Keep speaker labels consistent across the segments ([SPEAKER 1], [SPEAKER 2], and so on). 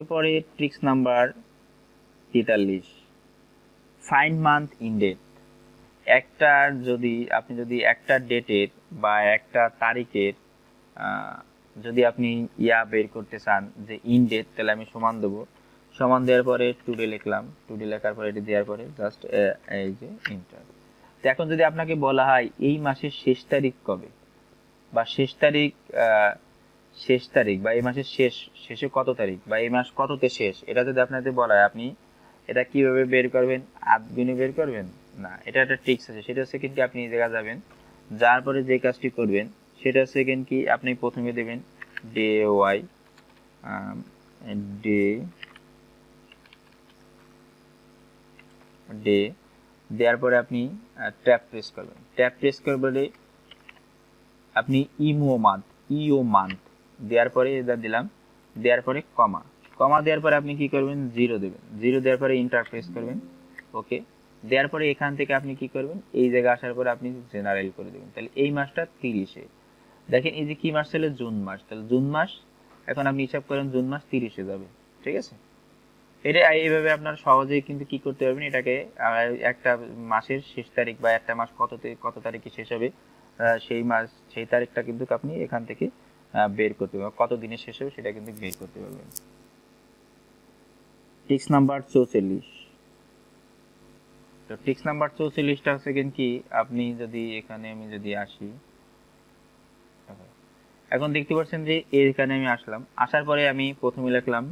[SPEAKER 1] এরপরে tricks number 43, find month in date. আপনি যদি একটা ডেটের বা একটা তারিখের যদি আপনি বের করতে চান যে ইন ডেট, তাহলে আমি সমান দেবো। সমান দেওয়ার পরে টুডে লিখলাম, টুডে লেখার পরে এটি দেওয়ার পরে জাস্ট এই যে ইন্টার। তো এখন যদি আপনাকে বলা হয় এই মাসের শেষ তারিখ কবে, বা শেষ তারিখ বা এই মাসের শেষে কত তারিখ, বা এই মাস কততে শেষ, এটা যদি আপনাদের বলা হয়, আপনি এটা কিভাবে বের করবেন? আদগুনে বের করবেন না, এটা একটা ট্রিক্স আছে। সেটা হচ্ছে কিন্তু আপনি এই জায়গা যাবেন, যার পরে যে কাজটি করবেন সেটা হচ্ছে কি, আপনি প্রথমে দেবেন ডে ওয়াই, ডে ডে দেওয়ার পরে আপনি ট্যাব প্রেস করবেন। ট্যাব প্রেস করলে আপনি ইও মান্থ দেওয়ার পরে এটা দিলাম, দেওয়ার পরে কমা দেওয়ার পরে আপনি কি করবেন? জিরো দেবেন। জিরো দেওয়ার পরে ইন্টার প্রেস করবেন। ওকে, দেওয়ার পরে এখান থেকে আপনি কি করবেন? এই জায়গায় আসার পরে আপনি জেনারেল করে দেবেন। তাহলে এই মাসটা 30-এ, দেখেন এই যে কি মাস ছিল? জুন মাস। তাহলে জুন মাস, এখন আপনি হিসাব করেন জুন মাস 30-এ যাবে। ঠিক আছে, এটা এইভাবে আপনার সহজেই কিন্তু কি করতে পারবেন, এটাকে একটা মাসের শেষ তারিখ বা একটা মাস কত তারিখে শেষ হবে, সেই তারিখটা কিন্তু আপনি এখান থেকে বের করতে পারবেন, কত দিনে শেষ হবে সেটা কিন্তু বের করতে পারবেন। Tricks number 44। তো ট্রিক্স নাম্বার 44টা হচ্ছে কি, আপনি যদি এখানে আমি যদি আসি, এখন দেখতে পাচ্ছেন যে এখানে আমি আসলাম, আসার পরে আমি প্রথমে লিখলাম,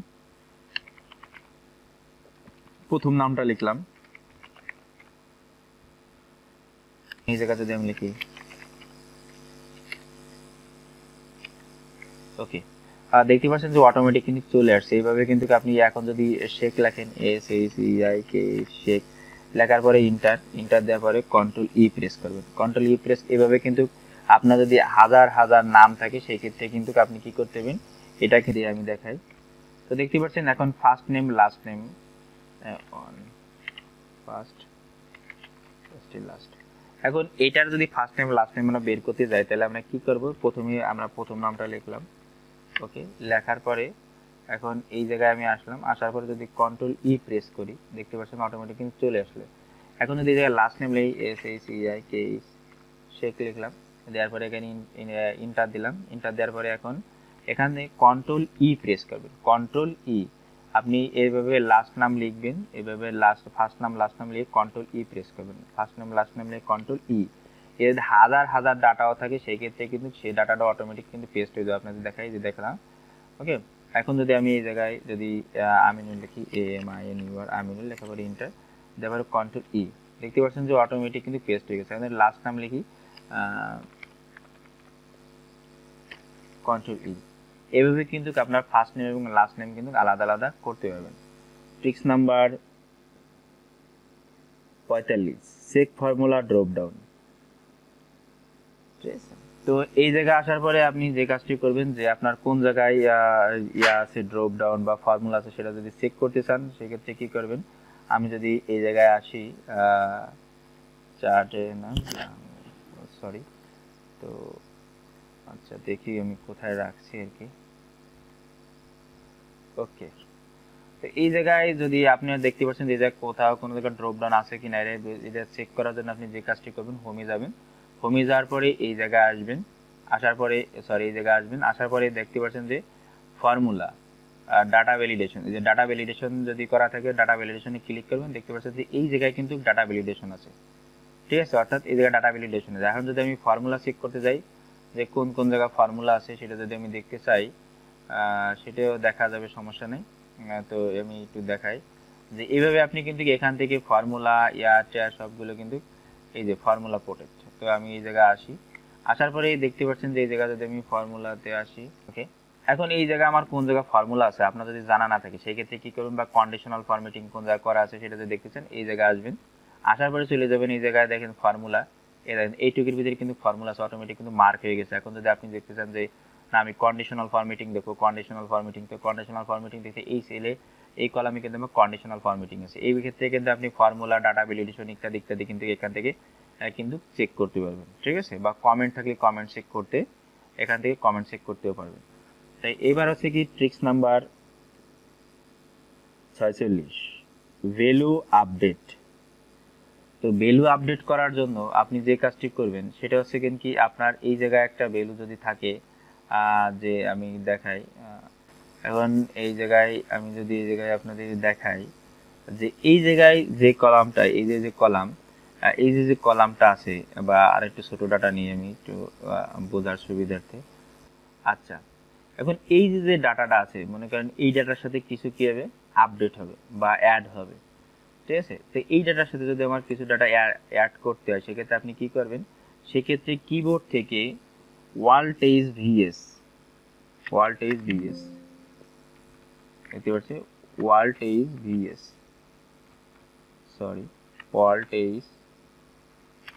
[SPEAKER 1] প্রথম নামটা লিখলাম, এই জায়গা যদি আমি লিখি ওকে, দেখতে পাচ্ছেন যে অটোমেটিক কিন্তু চলে আসছে। এইভাবে কিন্তু আপনি এখন যদি শেক লেখেন, SHEIK শেক লেখার পরে ইন্টার দেওয়ার পরে কন্ট্রোল ই প্রেস করবেন। কন্ট্রোল ই প্রেস, এভাবে কিন্তু আপনার যদি হাজার হাজার নাম থাকে সেই ক্ষেত্রে কিন্তু আপনি কি করতে পারবেন, এটাকে দিয়ে আমি দেখাই। তো দেখতে পাচ্ছেন এখন first name last name, first last. এখন এটার যদি ফার্স্ট নেম লাস্ট নেম আমরা বের করতে যাই, তাহলে আমরা কি করব? প্রথমে আমরা প্রথম নামটা লিখলাম। ওকে, লেখার পরে এখন এই জায়গায় আমি আসলাম, আসার পরে যদি কন্ট্রোল ই প্রেস করি, দেখতে পাচ্ছেন অটোমেটিক কিন্তু চলে আসলে। এখন যদি এই জায়গায় লাস্ট নেম লিখি SHEIK শেখ লিখলাম, দেওয়ার পরে এখানে ইন্টার দিলাম। ইন্টার দেওয়ার পরে এখন এখানে কন্ট্রোল ই প্রেস করবেন। কন্ট্রোল ই, আপনি এইভাবে লাস্ট নাম লিখবেন, এইভাবে ফার্স্ট নাম লাস্ট নাম লিখে কন্ট্রোল ই প্রেস করবেন। ফার্স্ট নাম লাস্ট নাম লিখে কন্ট্রোল ই। এর হাজার হাজার ডাটাও থাকে, সেই ক্ষেত্রে কিন্তু সেই ডাটাটা অটোমেটিক কিন্তু পেস্ট হয়ে যাবে। আপনাদের দেখাই যে দেখলাম। ওকে, এখন যদি আমি এই জায়গায় যদি আমিনুল লিখি, AMINUR আমিনুল, লেখা করে ইন্টার দেওয়ার কন্ট্রোল ই, দেখতে পাচ্ছেন যে অটোমেটিক কিন্তু পেস্ট হয়ে গেছে। এখন লাস্ট নাম লিখি, কন্ট্রোল ই। এভাবে কিন্তু আপনার ফার্স্ট নেম এবং লাস্ট নেম কিন্তু আলাদা আলাদা করতে পারবেন। Tricks number 45, check formula drop down. ঠিক আছে, তো এই জায়গায় আসার পরে আপনি যে কাজটি করবেন, যে আপনার কোন জায়গায় আছে ড্রপ ডাউন বা ফর্মুলা আছে, সেটা যদি চেক করতে চান সেক্ষেত্রে কি করবেন? আমি যদি এই জায়গায় আসি, চার্টে না, সরি, তো আচ্ছা দেখি আমি কোথায় রাখছি আর কি। ওকে, তো এই জায়গায় যদি আপনি দেখতে পাচ্ছেন যে কোথাও কোনো জায়গায় ড্রপ ডাউন আছে কিনা, এটা চেক করার জন্য আপনি যে কাজটি করবেন, হোমে যাবেন। হোমে যাওয়ার পরে এই জায়গায় আসবেন, আসার পরে এই জায়গায় আসবেন, আসার পরে দেখতে পাচ্ছেন যে ফর্মুলা ডাটা ভ্যালিডেশন, এই যে ডাটা ভ্যালিডেশন যদি করা থাকে, ডাটা ভ্যালিডেশনে ক্লিক করবেন। দেখতে পাচ্ছেন যে এই জায়গায় কিন্তু ডাটা ভ্যালিডেশন আছে। ঠিক আছে, অর্থাৎ এই জায়গায় ডাটা ভ্যালিডেশন আছে। এখন যদি আমি ফর্মুলা চেক করতে যাই, যে কোন কোন জায়গায় ফর্মুলা আছে সেটা যদি আমি দেখতে চাই, সেটাও দেখা যাবে, সমস্যা নেই। তো আমি একটু দেখাই যে এইভাবে আপনি কিন্তু এখান থেকে ফর্মুলা সবগুলো কিন্তু এই যে ফর্মুলা প্রোটেক্ট। তো আমি এই জায়গায় আসি, আসার পরে দেখতে পাচ্ছেন যে এই জায়গা যদি আমি ফর্মুলাতে আসি, ওকে, এখন এই জায়গায় আমার কোন জায়গায় ফর্মুলা আছে আপনার যদি জানা না থাকে, সেই ক্ষেত্রে কি করবেন, বা কন্ডিশনাল ফরম্যাটিং কোন জায়গায় করা আছে সেটা যদি দেখতে চান, এই জায়গায় আসবেন, আসার পরে চলে যাবেন এই জায়গায়, দেখেন ফর্মুলা, এইটুকুর ভিতরে কিন্তু ফর্মুলা আছে, অটোমেটিক কিন্তু মার্ক হয়ে গেছে। এখন যদি আপনি দেখতে চান যে না আমি কন্ডিশনাল ফরম্যাটিং দেখো, কন্ডিশনাল ফরম্যাটিং দেখতে এই সেলে এই কলামে কিন্তু আমার কন্ডিশনাল ফরম্যাটিং আছে। এই ক্ষেত্রে কিন্তু আপনি ফর্মুলা, ডাটা ভ্যালিডেশন ইত্যাদি ইত্যাদি কিন্তু এখান থেকে কিন্তু চেক করতে পারবেন। ঠিক আছে, বা কমেন্ট থাকলে কমেন্ট চেক করতে, এখান থেকে কমেন্ট চেক করতেও পারবেন। তাই এবার হচ্ছে কি ট্রিক্স নাম্বার 46 ভ্যালু আপডেট। তো ভ্যালু আপডেট করার জন্য আপনি যে কাজটি করবেন সেটা হচ্ছে কি আপনার এই জায়গায় একটা ভ্যালু যদি থাকে, যে আমি দেখাই, এখন এই জায়গায় আমি যদি এই জায়গায় আপনাদের দেখাই যে এই জায়গায় যে কলামটা, এই যে কলাম, এই যে কলামটা আছে, বা আরেকটু ছোট ডাটা নিয়ে আমি একটু বোঝার সুবিধার্থে। আচ্ছা, এখন এই যে ডাটাটা আছে, মনে করেন এই ডাটার সাথে কিছু কি হবে, আপডেট হবে বা অ্যাড হবে, ঠিক আছে। তো এই ডাটার সাথে যদি আমার কিছু ডাটা অ্যাড করতে হয়, সেক্ষেত্রে আপনি কি করবেন, সেক্ষেত্রে কিবোর্ড থেকে ওয়ালটেজ ভিএস, ওয়ালটেজ ভিএস দেখতে পাচ্ছি, ওয়ালটেজ ভিএস, সরি, ওয়ালটেজ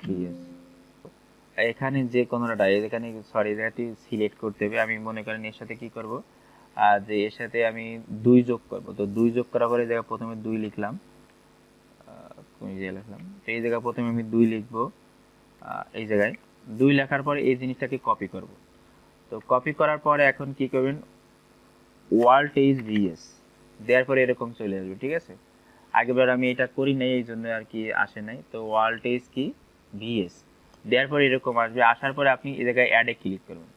[SPEAKER 1] ভিএস, এখানে যে কোনো ডাটা, এখানে সরি ডাটাটি সিলেক্ট করতে হবে। আমি মনে করেন এর সাথে কি করব, যে এর সাথে আমি 2 যোগ করব। তো 2 যোগ করার পরে এই জায়গায় প্রথমে 2 লিখলাম, লিখলাম, তো এই জায়গায় প্রথমে আমি 2 লিখবো, এই জায়গায় 2 লেখার পরে এই জিনিসটাকে কপি করব। তো কপি করার পরে এখন কি করবেন, ওয়ালটেজ ভিএস দেওয়ার পরে এরকম চলে আসবে, ঠিক আছে। আগেবার আমি এটা করি নাই, এই জন্য আর কি আসে নাই। তো ওয়ালটেজ কি ভিএস দেওয়ার পরে এরকম আসবে। আসার পরে আপনি এই জায়গায় অ্যাডে ক্লিক করবেন।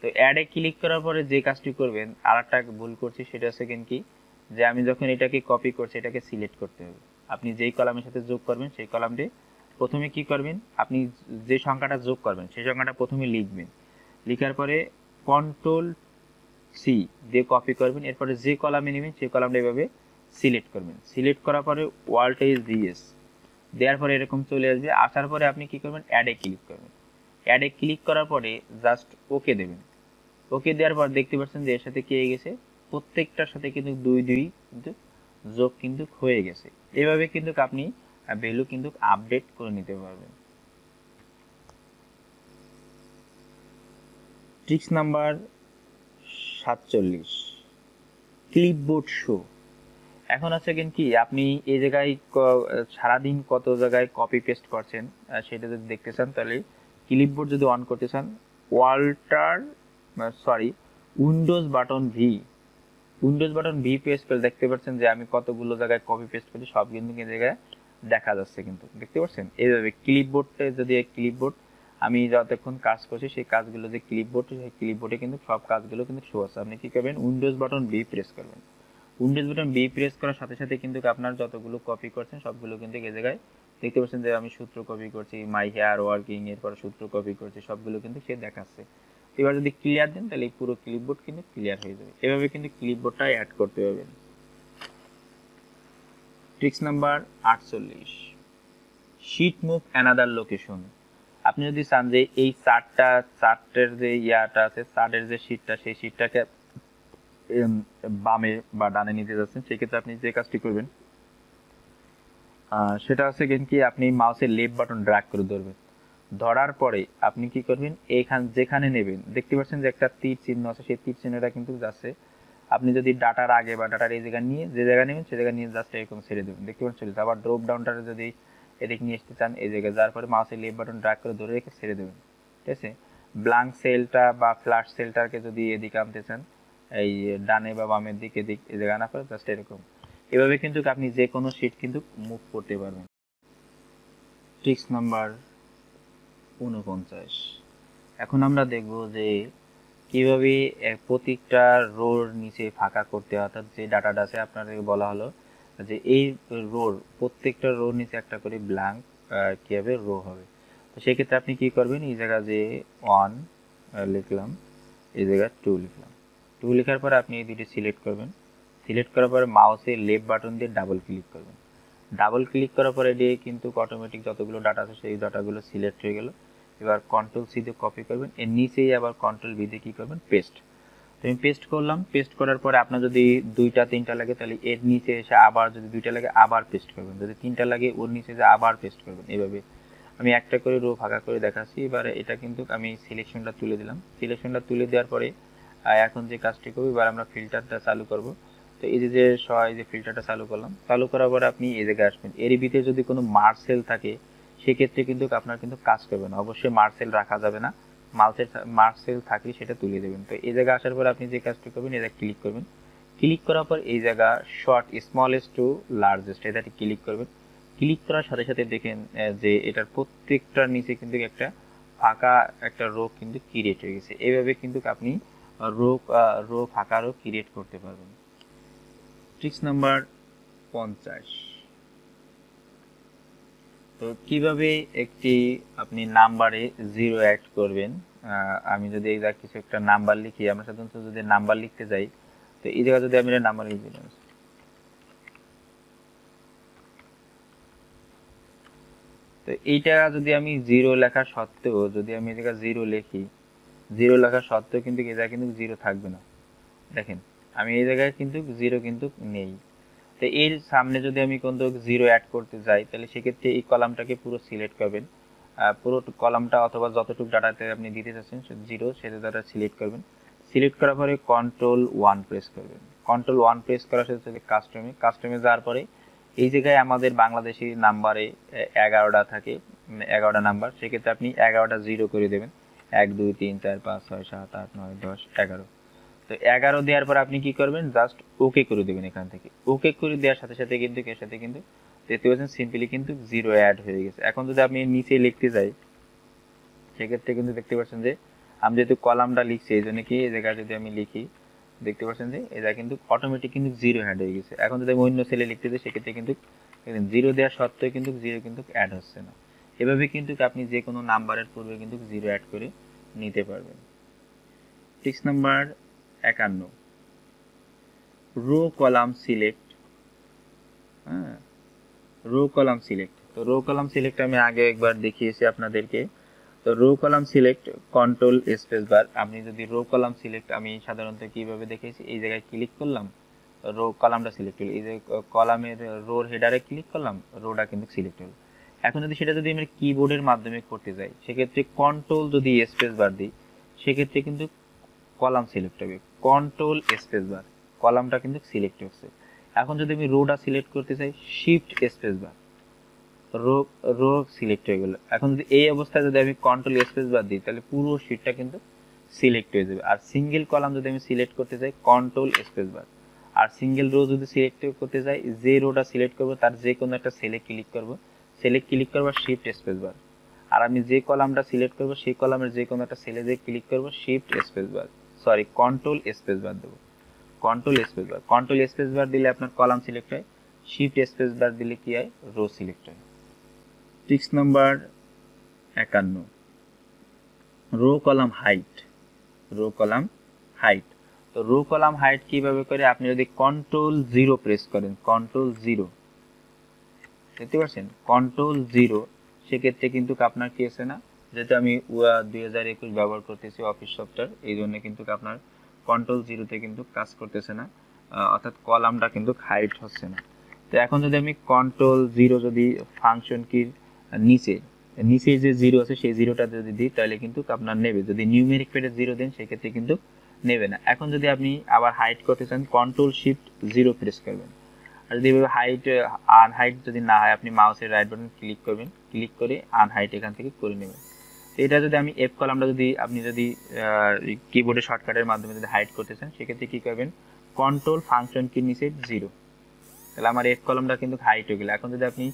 [SPEAKER 1] তো অ্যাডে ক্লিক করার পরে যে কাজটি করবেন, আর একটা ভুল করছি, সেটা হচ্ছে কি, যে আমি যখন এটাকে কপি করছি, এটাকে সিলেক্ট করতে হবে। আপনি যেই কলামের সাথে যোগ করবেন সেই কলামটি প্রথমে কি করবেন, আপনি যে সংখ্যাটা যোগ করবেন সেই সংখ্যাটা প্রথমে লিখবেন, লিখার পরে কন্ট্রোল সি দিয়ে কপি করবেন। এরপরে যে কলামে নেবেন সেই কলামটা এভাবে সিলেক্ট করবেন। সিলেক্ট করার পরে ওয়ালটেজ ভিএস দেওয়ার পরে এরকম চলে আসবে। আসার পরে আপনি কি করবেন, অ্যাডে ক্লিক করবেন। অ্যাডে ক্লিক করার পরে জাস্ট ওকে দেবেন। ওকে দেওয়ার পর দেখতে পাচ্ছেন যে এর সাথে কি হয়ে গেছে, প্রত্যেকটার সাথে কিন্তু 2 কিন্তু যোগ কিন্তু হয়ে গেছে। এভাবে কিন্তু আপনি ভ্যালু কিন্তু আপডেট করে নিতে পারবেন। Tricks number 47, clipboard show. এখন হচ্ছে কি আপনি এই জায়গায় সারাদিন কত জায়গায় কপি পেস্ট করছেন, সেটা যদি দেখতে চান, তাহলে ক্লিপবোর্ড যদি অন করতে চান, Windows button V, Windows button V press করে দেখতে পাচ্ছেন যে আমি কতগুলো জায়গায় কপি পেস্ট করি, সব কিন্তু এই জায়গায় দেখা যাচ্ছে, কিন্তু দেখতে পাচ্ছেন। এইভাবে ক্লিপবোর্ডে যদি ক্লিপবোর্ড আমি যতক্ষণ কাজ করছি সেই কাজগুলো যে ক্লিপবোর্ড, সেই ক্লিপবোর্ডে কিন্তু সব কাজগুলো কিন্তু শো আছে। আপনি কি করবেন, উইন্ডোজ বাটন বি প্রেস করবেন। উইন্ডোজ বাটন বি প্রেস করার সাথে সাথে কিন্তু আপনার যতগুলো কপি করছেন সবগুলো কিন্তু এই জায়গায় দেখতে পাচ্ছেন যে আমি সূত্র কপি করছি, মাই হেয়ার ওয়ার্কিং, এরপর সূত্র কপি করছি, সবগুলো কিন্তু সে দেখাচ্ছে। এবার যদি ক্লিয়ার দেন তাহলে পুরো ক্লিপবোর্ড কিন্তু ক্লিয়ার হয়ে যাবে। এভাবে কিন্তু ক্লিপবোর্ডটা অ্যাড করতে হবে। Tricks number 48, sheet move another location. আপনি যদি চান যে এই চার্টের যে ইয়াটা আছে, চার্টের যে শিটটা, সেই শিটটাকে বামে বা ডানে নিতে যাচ্ছেন, সেক্ষেত্রে আপনি যে কাজটি করবেন সেটা হচ্ছে কি আপনি মাউসের লেফট বাটন ড্র্যাগ করে ধরবেন। ধরার পরে আপনি কি করবেন, যেখানে নেবেন দেখতে পাচ্ছেন যে একটা তীর চিহ্ন আছে, সেই তীর চিহ্নটা কিন্তু যাচ্ছে। আপনি যদি ডাটার আগে বা ডাটার এই জায়গা নিয়ে যে জায়গা নেবেন সেই জায়গা নিয়ে জাস্ট এরকম ছেড়ে দেবেন, দেখতে পাচ্ছেন। আবার ড্রপ ডাউনটারে যদি এদিকে নিয়ে আসতে চান, এই জায়গায় যাওয়ার পরে মাউসের লেফট বাটন ড্র্যাগ করে ধরে রেখে ছেড়ে দেবেন, ঠিক আছে। ব্ল্যাঙ্ক সেলটা বা ফ্ল্যাশ সেলটাকে যদি এদিকে আনতে চান, এই ডানে বা বামের দিকে এই জায়গা না করে জাস্ট এরকম, এভাবে কিন্তু আপনি যে কোনো শিট কিন্তু মুভ করতে পারবেন। ট্রিক্স নাম্বার 49, এখন আমরা দেখব যে কিভাবে প্রত্যেকটা রোর নিচে ফাঁকা করতে হয়। অর্থাৎ যে ডাটাটা আছে আপনাদের বলা হলো যে এই রোর প্রত্যেকটা রোর নিচে একটা করে ব্ল্যাঙ্ক কিভাবে রো হবে। তো সেক্ষেত্রে আপনি কি করবেন, এই জায়গা যে 1 লিখলাম, এই জায়গা 2 লিখলাম, 2 লেখার পরে আপনি এই দুটি সিলেক্ট করবেন। সিলেক্ট করার পরে মাউসের লেফট বাটন দিয়ে ডাবল ক্লিক করবেন। ডাবল ক্লিক করার পরে দিয়ে কিন্তু অটোমেটিক যতগুলো ডাটা আছে সেই ডাটাগুলো সিলেক্ট হয়ে গেল। এবার কন্ট্রোল সি দিয়ে কপি করবেন, এর নিচেই আবার কন্ট্রোল ভি দিয়ে কী করবেন, পেস্ট। তো আমি পেস্ট করলাম। পেস্ট করার পরে আপনার যদি 2টা 3টা লাগে তাহলে এর নিচে এসে আবার, যদি 2টা লাগে আবার পেস্ট করবেন, যদি 3টা লাগে ওর নিচে যে আবার পেস্ট করবেন। এভাবে আমি একটা করে রো ফাঁকা করে দেখাচ্ছি। এবারে এটা কিন্তু আমি সিলেকশনটা তুলে দিলাম। সিলেকশনটা তুলে দেওয়ার পরে এখন যে কাজটি করবো, এবার আমরা ফিল্টারটা চালু করব। তো এই যে যে ফিল্টারটা চালু করলাম, চালু করার পরে আপনি এই জায়গায় আসবেন। এর ভিতরে যদি কোনো মার্সেল থাকে সেক্ষেত্রে কিন্তু আপনার কিন্তু কাজ করবে না, অবশ্যই মার্সেল রাখা যাবে না। মার্সেল থাকলে সেটা তুলে দেবেন। তো এই জায়গায় আসার পরে আপনি যে কাজটি করবেন, এটা ক্লিক করবেন। ক্লিক করার পর এই জায়গা শর্ট স্মলেস্ট টু লার্জেস্ট এটাতে ক্লিক করবেন। ক্লিক করার সাথে সাথে দেখেন যে এটার প্রত্যেকটার নিচে কিন্তু একটা ফাঁকা একটা রো কিন্তু ক্রিয়েট হয়ে গেছে। এইভাবে কিন্তু আপনি রো ফাঁকা রো ক্রিয়েট করতে পারবেন। Tricks number 50। তো কিভাবে একটি আপনি নাম্বারে 0 অ্যাড করবেন। আমি যদি এই জায়গায় কিছু একটা নাম্বার লিখি, আমরা সাধারণত যদি নাম্বার লিখতে যাই, তো এই জায়গায় যদি আমি একটা নাম্বার লিখি, তো এইটা যদি আমি 0 লেখা সত্ত্বেও যদি আমি এই জায়গায় 0 লিখি, 0 লেখা সত্ত্বেও কিন্তু এই জায়গায় কিন্তু 0 থাকবে না। দেখেন আমি এই জায়গায় কিন্তু 0 কিন্তু নেই। তো এর সামনে যদি আমি কোনো 0 অ্যাড করতে যাই, তাহলে সেক্ষেত্রে এই কলামটাকে পুরো সিলেক্ট করবেন, পুরো কলামটা অথবা যতটুকু ডাটাতে আপনি দিতে চাচ্ছেন 0 সেটা ডাটা সিলেক্ট করবেন। সিলেক্ট করার পরে Ctrl+1 প্রেস করবেন। Ctrl+1 প্রেস করার সাথে সাথে কাস্টমে যাওয়ার পরে এই জায়গায় আমাদের বাংলাদেশি নাম্বারে 11টা থাকে, 11টা নাম্বার। সেক্ষেত্রে আপনি 11টা 0 করে দেবেন। 1 2 3 4 5 6 7 8 9 10 11। তো 11 দেওয়ার পর আপনি কি করবেন, জাস্ট ওকে করে দেবেন। এখান থেকে ওকে করে দেওয়ার সাথে সাথে কিন্তু এর সাথে কিন্তু দেখতে পাচ্ছেন সিম্পলি কিন্তু 0 অ্যাড হয়ে গেছে। এখন যদি আপনি নিচে লিখতে যাই, সেক্ষেত্রে কিন্তু দেখতে পাচ্ছেন যে আমি যেহেতু কলামটা লিখছি এই জন্য কি এই জায়গায় যদি আমি লিখি, দেখতে পাচ্ছেন যে এটা কিন্তু অটোমেটিক কিন্তু 0 অ্যাড হয়ে গেছে। এখন যদি আমি অন্য সেলে লিখতে যাই, সেক্ষেত্রে কিন্তু 0 দেওয়ার সত্ত্বেও কিন্তু 0 কিন্তু অ্যাড হচ্ছে না। এভাবে কিন্তু আপনি যে কোনো নাম্বারের পূর্বে কিন্তু 0 অ্যাড করে নিতে পারবেন। Tricks number 51, row column select. হ্যাঁ, রো কলাম সিলেক্ট। তো রো কলাম সিলেক্ট আমি আগে একবার দেখিয়েছি আপনাদেরকে। তো row column select control space bar. আপনি যদি রো কলাম সিলেক্ট আমি সাধারণত কিভাবে দেখিয়েছি, এই জায়গায় ক্লিক করলাম, রো কলামটা সিলেক্ট হলো। এই যে কলামের রোর হেডারে ক্লিক করলাম, রোটা কিন্তু সিলেক্ট হলো। এখন যদি সেটা যদি আমরা কিবোর্ডের মাধ্যমে করতে যাই, সেক্ষেত্রে কন্ট্রোল যদি স্পেস বার দিই, সেক্ষেত্রে কিন্তু কলাম সিলেক্ট হবে। কন্ট্রোল স্পেস বার, কলামটা কিন্তু সিলেক্ট হচ্ছে। এখন যদি আমি রোটা সিলেক্ট করতে চাই, shift space bar, row row select হয়ে গেল। এখন যদি এই অবস্থায় যদি আমি কন্ট্রোল স্পেস বার দিই, তাহলে পুরো শিটটা কিন্তু সিলেক্ট হয়ে যাবে। আর সিঙ্গেল কলাম যদি আমি সিলেক্ট করতে চাই, কন্ট্রোল স্পেস বার। আর সিঙ্গেল রো যদি সিলেক্ট করতে চাই, যে রোটা সিলেক্ট করবো তার যে কোনো একটা সেলে ক্লিক করব, সেলে ক্লিক করবো শিফট স্পেস বার। আর আমি যে কলামটা সিলেক্ট করবো সেই কলামের যে কোনো একটা সেলে যে ক্লিক করবো, shift space bar, sorry control space bar দেবো। Control space bar, control space bar দিলে আপনার কলাম সিলেক্ট হয়, শিফট স্পেস বার দিলে কি হয়, রো সিলেক্ট হয়। Tricks number 51, row column height. Row column height. তো রো কলাম হাইট কিভাবে করে, আপনি যদি Ctrl+0 প্রেস করেন, Ctrl+0 দেখতে পাচ্ছেন, Ctrl+0, সেক্ষেত্রে কিন্তু আপনার কি আছে না, যেহেতু আমি 2021 ব্যবহার করতেছি অফিস সফটওয়্যার, এই জন্য কিন্তু আপনার Ctrl+0 কিন্তু কাজ করতেছে না, অর্থাৎ কলামটা কিন্তু হাইট হচ্ছে না। তো এখন যদি আমি Ctrl+0 যদি ফাংশন কির নিচে নিচে যে 0 আছে সেই 0টা যদি দিই, তাহলে কিন্তু আপনার নেবে। যদি নিউমেরিক প্যাডে 0 দেন, সেক্ষেত্রে কিন্তু নেবে না। এখন যদি আপনি আবার হাইট করতে চান, Ctrl+Shift+0 প্রেস করবেন। আর যদি হাইট আনহাইট যদি না হয়, আপনি মাউসের রাইট বাটন ক্লিক করবেন, ক্লিক করে আনহাইট এখান থেকে করে নেবেন। এটা যদি আমি এফ কলামটা যদি আপনি যদি কিবোর্ডের শর্টকাটের মাধ্যমে যদি হাইট করতে চান, সেক্ষেত্রে কি করবেন, কন্ট্রোল ফাংশন কি নিচে 0, তাহলে আমার এফ কলামটা কিন্তু হাইট হয়ে গেল। এখন যদি আপনি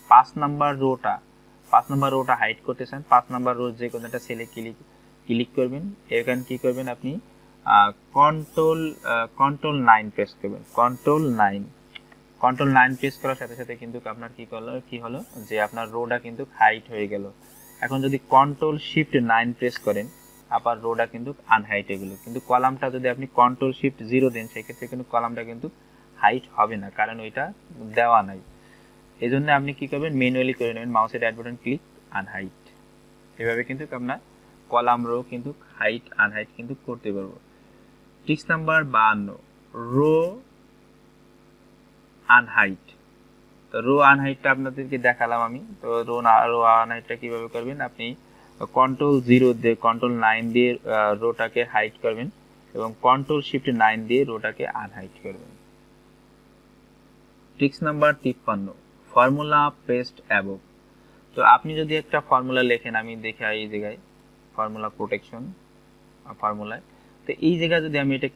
[SPEAKER 1] 5 নাম্বার রোটা হাইড করতে চান, 5 নাম্বার রো যে কোনো একটা সেলে ক্লিক করবেন। এখানে কি করবেন, আপনি কন্ট্রোল 9 প্রেস করবেন। কন্ট্রোল 9 প্রেস করার সাথে সাথে কিন্তু আপনার কি হলো যে আপনার রোটা কিন্তু হাইট হয়ে গেল। এখন যদি Ctrl+Shift+9 প্রেস করেন, আবার রোটা কিন্তু আনহাইট হয়ে গেল। কিন্তু কলামটা যদি আপনি Ctrl+Shift+0 দেন, সেক্ষেত্রে কিন্তু কলামটা কিন্তু হাইট হবে না, কারণ ওইটা দেওয়া নাই। এই জন্য আপনি কি করবেন, ম্যানুয়ালি করে নেবেন, মাউসের রাইট বাটন ক্লিক, আনহাইট। এভাবে কিন্তু আমরা কলাম রো কিন্তু হাইট আনহাইট কিন্তু করতে পারবো। Tricks number 52, row unhide. তো রো আনহাইটটা আপনাদেরকে দেখালাম আমি। তো রো আনহাইটটা কিভাবে করবেন, আপনি Ctrl+0 দিয়ে Ctrl+9 দিয়ে রোটাকে হাইট করবেন এবং Ctrl+Shift+9 দিয়ে রোটাকে আনহাইট করবেন। Tricks number 53, formula paste above. তো আপনি যদি একটা ফর্মুলা লেখেন, আমি দেখাই এই জায়গায় ফর্মুলা প্রোটেকশন ফর্মুলায়। তো এই জায়গায় যদি আমি এটা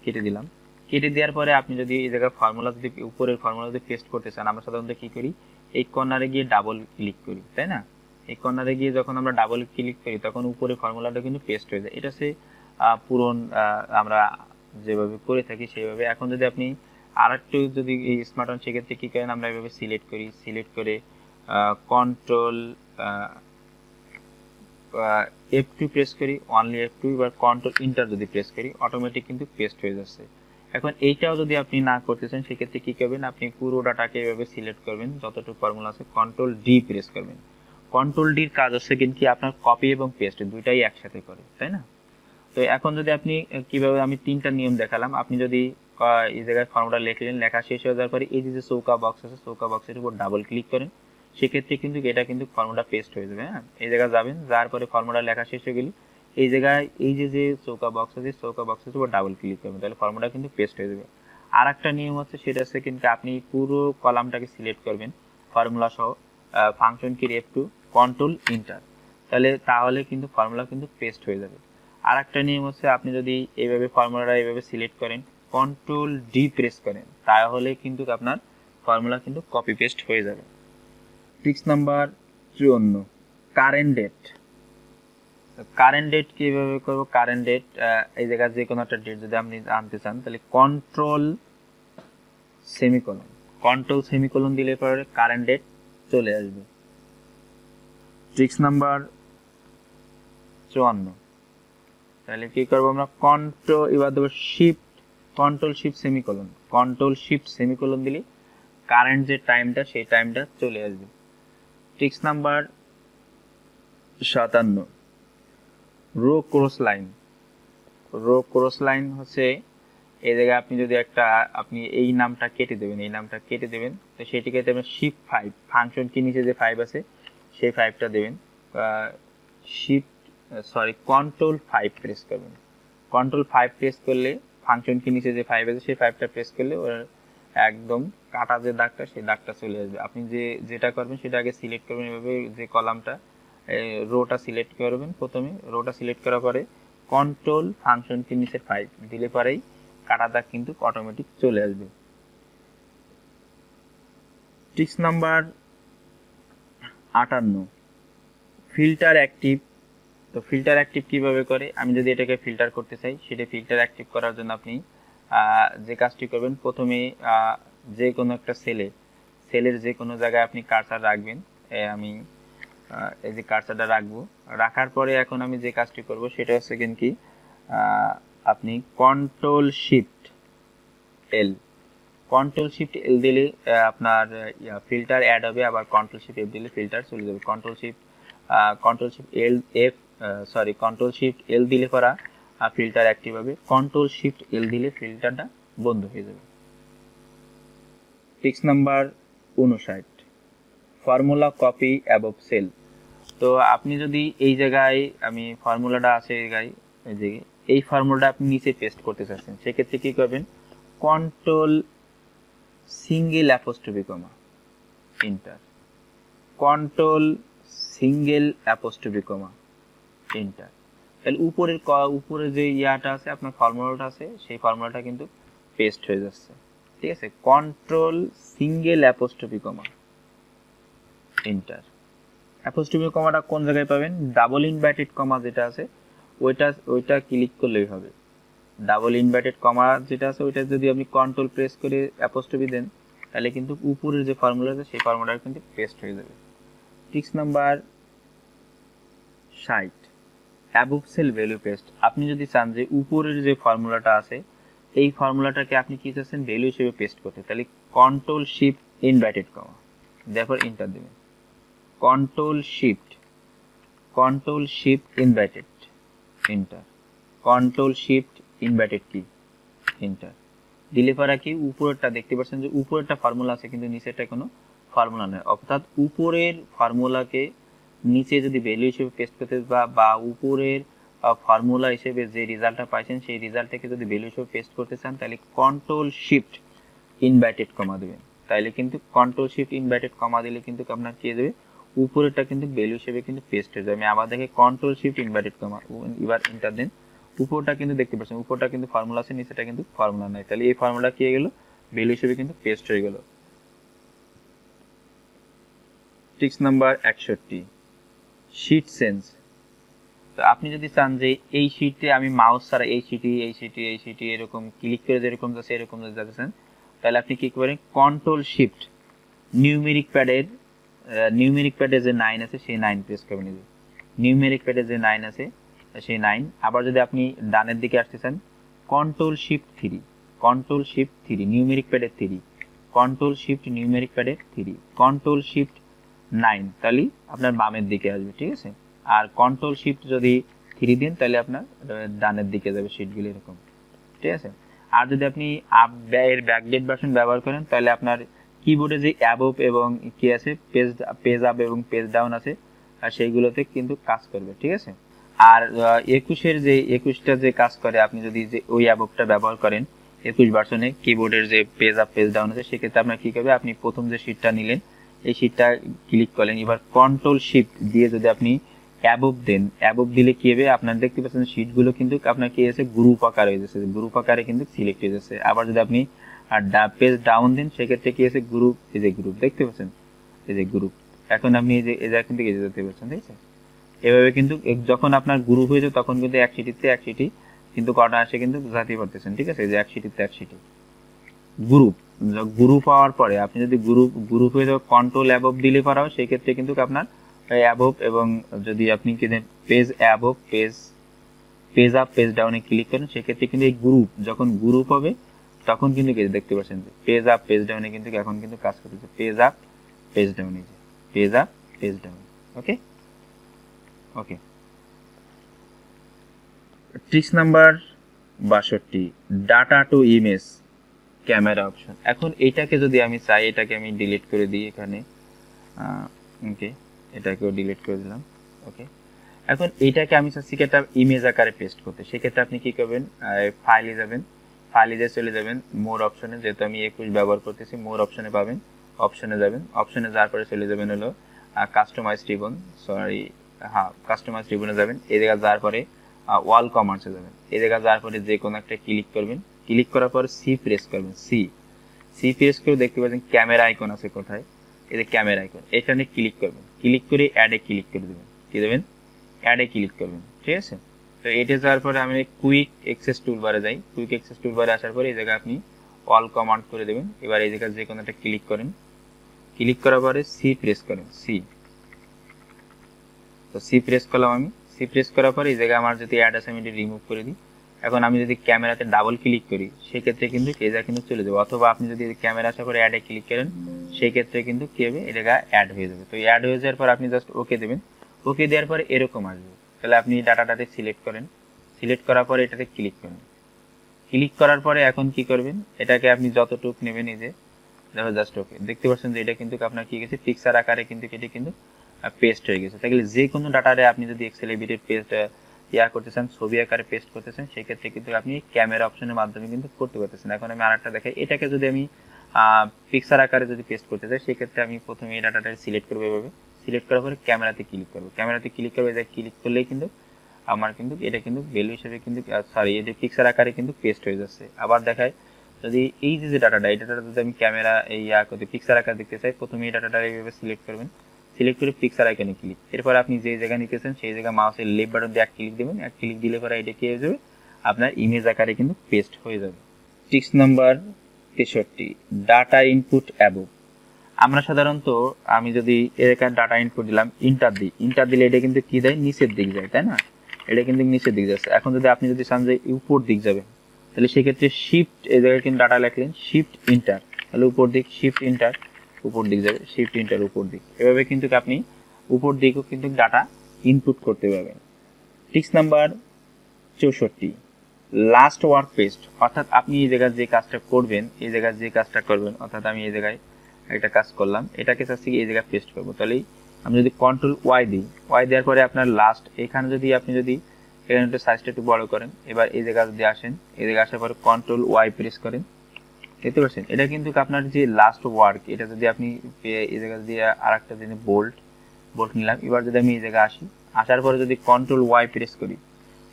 [SPEAKER 1] কেটে দিলাম, কেটে দেওয়ার পরে আপনি যদি এই জায়গায় ফর্মুলা যদি উপরের ফর্মুলা যদি পেস্ট করতে চান, আমরা সাধারণত কি করি, এই কর্নারে গিয়ে ডাবল ক্লিক করি, তাই না? এই কর্নারে গিয়ে যখন আমরা ডাবল ক্লিক করি তখন উপরে ফর্মুলাটা কিন্তু পেস্ট হয়ে যায়। এটা হচ্ছে পূরণ আমরা যেভাবে করে থাকি সেইভাবে। এখন যদি আপনি আর একটু যদি এই স্মার্ট অন, সেক্ষেত্রে কী করেন, আমরা এভাবে সিলেক্ট করি, সিলেক্ট করে কন্ট্রোল F2 প্রেস করি, অনলি F2, এবার কন্ট্রোল ইন্টার যদি প্রেস করি অটোমেটিক কিন্তু পেস্ট হয়ে যাচ্ছে। এখন এইটাও যদি আপনি না করতে চান সেক্ষেত্রে কী করবেন, আপনি পুরো ডাটাকে এভাবে সিলেক্ট করবেন, যতটুকু ফর্মুলা আছে কন্ট্রোল ডি প্রেস করবেন। কন্ট্রোল ডির কাজ হচ্ছে কিন্তু আপনার কপি এবং পেস্ট দুইটাই একসাথে করে, তাই না? তো এখন যদি আপনি কিভাবে, আমি 3টা নিয়ম দেখালাম, আপনি যদি এই জায়গায় ফর্মুলা লিখলেন, লেখা শেষ হয়ে যাওয়ার পরে এই যে চৌকা বক্স আছে, চৌকা বক্সের উপর ডাবল ক্লিক করেন, সেক্ষেত্রে কিন্তু এটা কিন্তু ফর্মুলা পেস্ট হয়ে যাবে। হ্যাঁ, এই জায়গায় যাবেন, যাওয়ার পরে ফর্মুলা লেখা শেষ হয়ে গেলে এই জায়গায় এই যে চৌকা বক্স আছে, চৌকা বক্সের উপর ডাবল ক্লিক করবেন, তাহলে ফর্মুলা কিন্তু পেস্ট হয়ে যাবে। আর একটা নিয়ম হচ্ছে, সেটা হচ্ছে কিন্তু আপনি পুরো কলামটাকে সিলেক্ট করবেন ফর্মুলা সহ, ফাংশন কি F2, কন্ট্রোল ইন্টার, তাহলে কিন্তু ফর্মুলা কিন্তু পেস্ট হয়ে যাবে। আর একটা নিয়ম হচ্ছে, আপনি যদি এইভাবে ফর্মুলাটা এইভাবে সিলেক্ট করেন, কন্ট্রোল ডি প্রেস করেন, তাহলে কিন্তু আপনার ফর্মুলা কিন্তু কপি পেস্ট হয়ে যাবে। Tricks number 54, current date. Current date কীভাবে করবো? কারেন্ট ডেট, এই জায়গায় যে কোনো একটা ডেট যদি আপনি আনতে চান, তাহলে কন্ট্রোল সেমিকোলন, কন্ট্রোল সেমিকোলন দিলে পরে কারেন্ট ডেট চলে আসবে। ট্রিক্স নাম্বার 54, তাহলে কি করবো আমরা, এবার দেবো shift, control shift semicolon, control shift semicolon দিলে কারেন্ট যে টাইমটা সেই টাইমটা চলে আসবে। Tricks number 57, row cross line. Row cross line হচ্ছে, এই জায়গায় আপনি যদি আপনি এই নামটা কেটে দেবেন, এই নামটা কেটে দেবেন, তো সেটিকে দেবেন শিফট 5, ফাংশন কি নিচে যে 5 আছে সেই 5টা দেবেন, কন্ট্রোল 5 প্রেস করবেন। কন্ট্রোল 5 প্রেস করলে ফাংশন কি নিচে যে 5 আছে সেই 5টা প্রেস করলে ওর একদম কাটা যে দাগটা সেই দাগটা চলে আসবে। আপনি যেটা করবেন সেটা আগে সিলেক্ট করবেন, এভাবে যে কলামটা, রোটা সিলেক্ট করবেন, প্রথমে রোটা সিলেক্ট করার পরে কন্ট্রোল ফাংশন কি নিচে 5 দিলে পরেই কাটা দাগ কিন্তু অটোমেটিক চলে আসবে। Tricks number 58, filter active. তো ফিল্টার অ্যাক্টিভ কিভাবে করে, আমি যদি এটাকে ফিল্টার করতে চাই, সেটা ফিল্টার অ্যাক্টিভ করার জন্য আপনি যে কাজটি করবেন, প্রথমে যে কোনো একটা সেলের যে কোনো জায়গায় আপনি কার্সার রাখবেন। আমি এই যে কার্সারটা রাখবো, রাখার পরে এখন আমি যে কাজটি করব সেটা হচ্ছে কি, আপনি control shift L, control shift L দিলে আপনার ফিল্টার অ্যাড হবে, আবার কন্ট্রোল শিফট এফ দিলে ফিল্টার চলে যাবে। কন্ট্রোল শিফট এল দিলে পরা ফিল্টার অ্যাক্টিভ হবে, কন্ট্রোল শিফট এল দিলে ফিল্টারটা বন্ধ হয়ে যাবে। Tricks number 59, formula copy above cell. তো আপনি যদি এই জায়গায়, আমি ফর্মুলাটা আছে এই ফর্মুলাটা আপনি নিচে পেস্ট করতে চাচ্ছেন, সেক্ষেত্রে কি করবেন, কন্ট্রোল সিঙ্গেল অ্যাপোস্ট্রফি কমা এন্টার, কন্ট্রোল সিঙ্গেল অ্যাপোস্ট্রফি কমা এন্টার, তাহলে উপরে যে ইয়াটা আছে, আপনার ফর্মুলাটা আছে, সেই ফর্মুলাটা কিন্তু পেস্ট হয়ে যাচ্ছে। ঠিক আছে, কন্ট্রোল সিঙ্গেল অ্যাপোস্ট্রফি কমা এন্টার। অ্যাপোস্ট্রফি কমাটা কোন জায়গায় পাবেন, ডাবল ইনভার্টেড কমা যেটা আছে ওইটা ক্লিক করলেই হবে। ডাবল ইনভার্টেড কমা যেটা আছে ওইটা যদি আপনি কন্ট্রোল প্রেস করে অ্যাপোস্ট্রফি দেন, তাহলে কিন্তু উপরের যে ফর্মুলা আছে সেই ফর্মুলাটা কিন্তু পেস্ট হয়ে যাবে। Tricks number 60, above cell value paste. আপনি যদি চান যে উপরের যে ফর্মুলাটা আছে এই ফর্মুলাটাকে আপনি কি চাচ্ছেন ভ্যালু হিসেবে পেস্ট করতে, তাহলে কন্ট্রোল শিফট ইনভার্টেড কমা, তারপর এন্টার দেবেন, control shift inverted enter, control shift inverted কি এন্টার দিলে পরে কি উপরেরটা দেখতে পাচ্ছেন যে উপরেরটা ফর্মুলা আছে কিন্তু নিচেরটা কোনো ফর্মুলা নয়, অর্থাৎ উপরের ফর্মুলাকে নিচে যদি ভ্যালু হিসেবে পেস্ট করতে বা উপরের ফর্মুলা হিসেবে যে রেজাল্টটা পাইছেন সেই রেজাল্টটাকে যদি ভ্যালু হিসেবে পেস্ট করতে চান, তাহলে কন্ট্রোল শিফট ইনভার্টেড কমা দেবেন, তাইলে কিন্তু কন্ট্রোল শিফট ইনভার্টেড কমা দিলে কিন্তু আপনার কি দেবে, উপরেরটা কিন্তু ভ্যালু হিসেবে কিন্তু পেস্ট হয়ে যাবে। আমি আবার দেখে কন্ট্রোল শিফট ইনভার্টেড কমা, এবার এন্টার দেন, উপরটা কিন্তু দেখতে পাচ্ছেন, উপরটা কিন্তু ফর্মুলা আছে, নিচেটা কিন্তু ফর্মুলা নাই। তাহলে এই ফর্মুলা কি হয়ে গেল, ভ্যালু হিসেবে কিন্তু পেস্ট হয়ে গেল। Tricks number 61, sheet change. তো আপনি যদি চান যে এই শিটে আমি মাউস ছাড়া এই শিটে এরকম ক্লিক করে যেরকম যাচ্ছে এরকম যদি যাচ্ছেন, তাহলে আপনি কি করবেন, কন্ট্রোল শিফট নিউমেরিক প্যাডে যে 9 আছে সেই 9 প্রেস করবেন। নিউমেরিক প্যাডে যে 9 আছে সেই 9। আবার যদি আপনি ডানের দিকে আসতে চান, কন্ট্রোল শিফট 3 নিউমেরিক প্যাডে 3, কন্ট্রোল শিফট নিউমেরিক প্যাডে 3, কন্ট্রোল শিফট 9, তাহলে আপনার বামের দিকে আসবে, ঠিক আছে। আর কন্ট্রোল শিফট যদি 3 দেন তাহলে আপনার ডানের দিকে যাবে শিটগুলো এরকম, ঠিক আছে। আর যদি আপনি এর ব্যাকডেট ভার্সন ব্যবহার করেন তাহলে আপনার কিবোর্ডে যে অ্যাবভ এবং কি আছে পেজ আপ এবং পেজ ডাউন আছে আর সেইগুলোতে কিন্তু কাজ করবে, ঠিক আছে। আর 21টা যে কাজ করে, আপনি যদি যে ওই অ্যাবভটা ব্যবহার করেন 21 ভার্সনে কিবোর্ডের যে পেজ আপ পেজ ডাউন আছে, সেক্ষেত্রে আপনার কি করবে, আপনি প্রথম যে শিটটা নিলেন এই শিটটা ক্লিক করলেন, এবার কন্ট্রোল শিফট দিয়ে যদি আপনি অ্যাবভ দেন, অ্যাবভ দিলে কি হবে, আপনার দেখতে পাচ্ছেন শিটগুলো কিন্তু আপনার কি আছে গ্রুপ আকার হয়ে যাচ্ছে, গ্রুপ আকারে কিন্তু সিলেক্ট হয়ে যাচ্ছে। আবার যদি আপনি পেজ ডাউন দেন সেক্ষেত্রে কি আছে গ্রুপ, এই যে গ্রুপ দেখতে পাচ্ছেন, এই যে গ্রুপ। এখন আপনি এই যে কিন্তু এই যে দেখতে পাচ্ছেন, ঠিক আছে। এভাবে কিন্তু যখন আপনার গ্রুপ হয়ে যায় তখন কিন্তু এক সিটি কিন্তু কটা আসে কিন্তু বুঝাতে পারতেছেন, ঠিক আছে। যে এক সিটি গ্রুপ হওয়ার পরে আপনি যদি গ্রুপ হয়ে যাবে কন্ট্রোল অ্যাবভ দিলে পারাও, সেই ক্ষেত্রে কিন্তু আপনার অ্যাবভ এবং যদি আপনি page above page up page ডাউনে ক্লিক করেন সেক্ষেত্রে কিন্তু এই গ্রুপ যখন গ্রুপ হবে তখন কিন্তু দেখতে পাচ্ছেন যে পেজ আপ পেজ ডাউনে কিন্তু এখন কিন্তু কাজ করতেছে, পেজ আপ পেজ ডাউনে, page up page down. Okay okay. Tricks number 62, data to image camera option. এখন এটাকে যদি আমি চাই, এটাকে আমি ডিলিট করে দিই এখানে, ওকে এটাকেও ডিলিট করে দিলাম। ওকে, এখন এটাকে আমি চাচ্ছি কি একটা ইমেজ আকারে পেস্ট করতে, সেক্ষেত্রে আপনি কি করবেন, ফাইলে যাবেন, ফাইলে চলে যাবেন মোর অপশনে, যেহেতু আমি 21 ব্যবহার করতেছি মোর অপশনে পাবেন, অপশনে যাবেন, অপশনে যাওয়ার পরে চলে যাবেন হলো কাস্টমাইজ রিবন, কাস্টমাইজ রিবনে যাবেন। এই জায়গায় যাওয়ার পরে ওয়াল কমান্ডসে যাবেন, এই জায়গায় যাওয়ার পরে যে কোনো একটা ক্লিক করবেন, ক্লিক করার পর সি প্রেস করবেন, সি প্রেস করে দেখতে পাচ্ছেন ক্যামেরা আইকন আছে কোথায়, এই যে ক্যামেরা আইকন, এখানে ক্লিক করবেন, ক্লিক করে অ্যাডে ক্লিক করে দেবেন, কি দেবেন, অ্যাডে ক্লিক করবেন, ঠিক আছে। তো এটা যাওয়ার পরে আমি কুইক অ্যাক্সেস টুলবারে যাই, কুইক অ্যাক্সেস টুলবারে আসার পরে এই জায়গায় আপনি অল কমান্ড করে দেবেন। এবার এই জায়গায় যে কোনো একটা ক্লিক করেন, ক্লিক করার পরে সি প্রেস করেন, তো সি প্রেস করলাম আমি, সি প্রেস করার পরে এই জায়গায় আমার যদি অ্যাড আছে আমি এটা রিমুভ করে দিই। এখন আমি যদি ক্যামেরাতে ডাবল ক্লিক করি সেক্ষেত্রে কিন্তু এই জায়গা কিন্তু চলে যাবে, অথবা আপনি যদি ক্যামেরা আসার পরে অ্যাডে ক্লিক করেন সেই ক্ষেত্রে কিন্তু কি হবে, এই জায়গায় অ্যাড হয়ে যাবে। তো অ্যাড হয়ে যাওয়ার পর আপনি জাস্ট ওকে দেবেন, ওকে দেওয়ার পরে এরকম আসবে। তাহলে আপনি ডাটাটাতে সিলেক্ট করেন, সিলেক্ট করার পরে এটাতে ক্লিক করেন, ক্লিক করার পরে এখন কি করবেন, এটাকে আপনি যতটুকু নেবেন, এই যে দেখো জাস্ট ওকে, দেখতে পাচ্ছেন যে এটা কিন্তু আপনার কি গেছে পিকচার আকারে কিন্তু এটা কিন্তু পেস্ট হয়ে গেছে। তাহলে যে কোনো ডাটারে আপনি যদি এক্সেল এডিটেড পেস্ট করতেছেন, ছবি আকারে পেস্ট করতেছেন, সেক্ষেত্রে কিন্তু আপনি ক্যামেরা অপশনের মাধ্যমে কিন্তু করতে পারতেছেন। এখন আমি আরেকটা দেখাই, এটাকে যদি আমি পিকচার আকারে যদি পেস্ট করতে চাই সেক্ষেত্রে আমি প্রথমে এই ডাটাটা সিলেক্ট করবো, এভাবে সিলেক্ট করার পরে ক্যামেরাতে ক্লিক করবো, ক্যামেরাতে ক্লিক করবো, এটা ক্লিক করলেই কিন্তু আমার কিন্তু এটা কিন্তু ভ্যালু হিসেবে কিন্তু এটা পিকচার আকারে কিন্তু পেস্ট হয়ে যাচ্ছে। আবার দেখায় যদি এই যে ডাটাটা, এই ডাটাটা যদি আমি ক্যামেরা করতে পিকচার আকার দেখতে চাই, প্রথমে এই ডাটাটা এইভাবে সিলেক্ট করবেন, সিলেক্ট করে পিকচার আইকনে ক্লিক, এরপর আপনি যে জায়গায় নিতেছেন সেই জায়গায় মাউসের লেফট বাটন দিয়ে এক ক্লিক দেবেন, এক ক্লিক দিলে পরে এটা কি হয়ে যাবে, আপনার ইমেজ আকারে কিন্তু পেস্ট হয়ে যাবে। Tricks number 63, data input above. আমরা সাধারণত আমি যদি এখানে ডাটা ইনপুট দিলাম, ইন্টার দিলে এটা কিন্তু কি দেয়, নিচের দিক যায়, তাই না, এটা কিন্তু নিচের দিক যাচ্ছে। এখন যদি আপনি যদি চান যে উপর দিক যাবে, তাহলে সেক্ষেত্রে শিফট, এই জায়গায় কিন্তু ডাটা লিখলেন শিফট ইন্টার, তাহলে উপর দিক, শিফট ইন্টার উপর দিক যাবে, শিফট ইন্টার উপর দিক, এভাবে কিন্তু আপনি উপর দিকেও কিন্তু ডাটা ইনপুট করতে পারবেন। Tricks number 64, last work paste, অর্থাৎ আপনি এই জায়গায় যে কাজটা করবেন, এই জায়গায় যে কাজটা করবেন, অর্থাৎ আমি এই জায়গায় একটা কাজ করলাম, এটাকে চাচ্ছি এই জায়গায় পেস্ট করবো, তাহলে আমি যদি কন্ট্রোল ওয়াই দিই, ওয়াই দেওয়ার পরে আপনার লাস্ট এখানে যদি আপনি যদি এখানে একটু সাইজটা একটু বড় করেন, এবার এই জায়গায় যদি আসেন, এই জায়গায় আসার পরে কন্ট্রোল ওয়াই প্রেস করেন, দেখতে পাচ্ছেন এটা কিন্তু আপনার যে লাস্ট ওয়ার্ক, এটা যদি আপনি এই জায়গা দিয়ে আরেকটা জিনিস বোল্ট নিলাম। এবার যদি আমি এই জায়গায় আসি, আসার পরে যদি কন্ট্রোল ওয়াই প্রেস করি,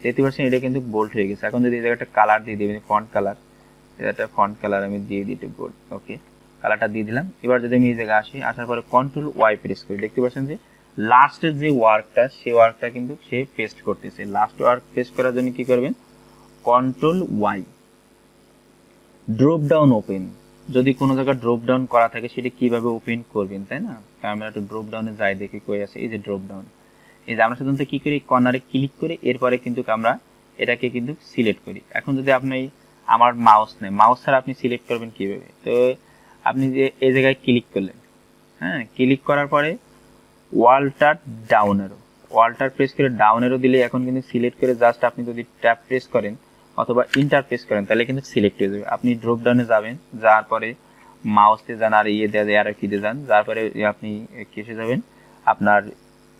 [SPEAKER 1] দেখতে পাচ্ছেন এটা কিন্তু বোল্ড হয়ে গেছে। এখন যদি এই জায়গাটা কালার দিয়ে দিবেন, ফন্ট কালার, এটা ফন্ট কালার আমি দিয়ে দিতে বোল্ড, ওকে কালারটা দিয়ে দিলাম। এবার যদি আমি এই জায়গায় আসি, আসার পরে কন্ট্রোল ওয়াই প্রেস করি, দেখতে পাচ্ছেন যে লাস্টের যে ওয়ার্কটা সেই ওয়ার্কটা কিন্তু সে পেস্ট করতেছে। লাস্ট ওয়ার্ক পেস্ট করার জন্য কি করবেন, control Y, drop down open. যদি কোনো জায়গায় ড্রপ ডাউন করা থাকে সেটা কিভাবে ওপেন করবেন, তাই না? আমরা একটু ড্রপ ডাউনে যাই, দেখি কই আছে, এই যে ড্রপ ডাউন। এই যে আমরা সাধারণত কি করি, কর্নারে ক্লিক করে এরপরে কিন্তু আমরা এটাকে কিন্তু সিলেক্ট করি। এখন যদি আপনি আমার মাউস নেই, মাউস ছাড়া আপনি সিলেক্ট করবেন কিভাবে? তো আপনি যে এই জায়গায় ক্লিক করলেন, হ্যাঁ ক্লিক করার পরে ওয়ালটার ডাউন এরো, ওয়ালটার প্রেস করে ডাউন এরো দিলে এখন কিন্তু সিলেক্ট করে জাস্ট আপনি যদি ট্যাপ প্রেস করেন অথবা ইন্টার প্রেস করেন তাহলে কিন্তু সিলেক্ট হয়ে যাবে। আপনি ড্রপ ডাউনে যাবেন, যাওয়ার পরে মাউসে যান আর ইয়ে দেওয়া আর কিতে যান, যার পরে আপনি কিসে যাবেন, আপনার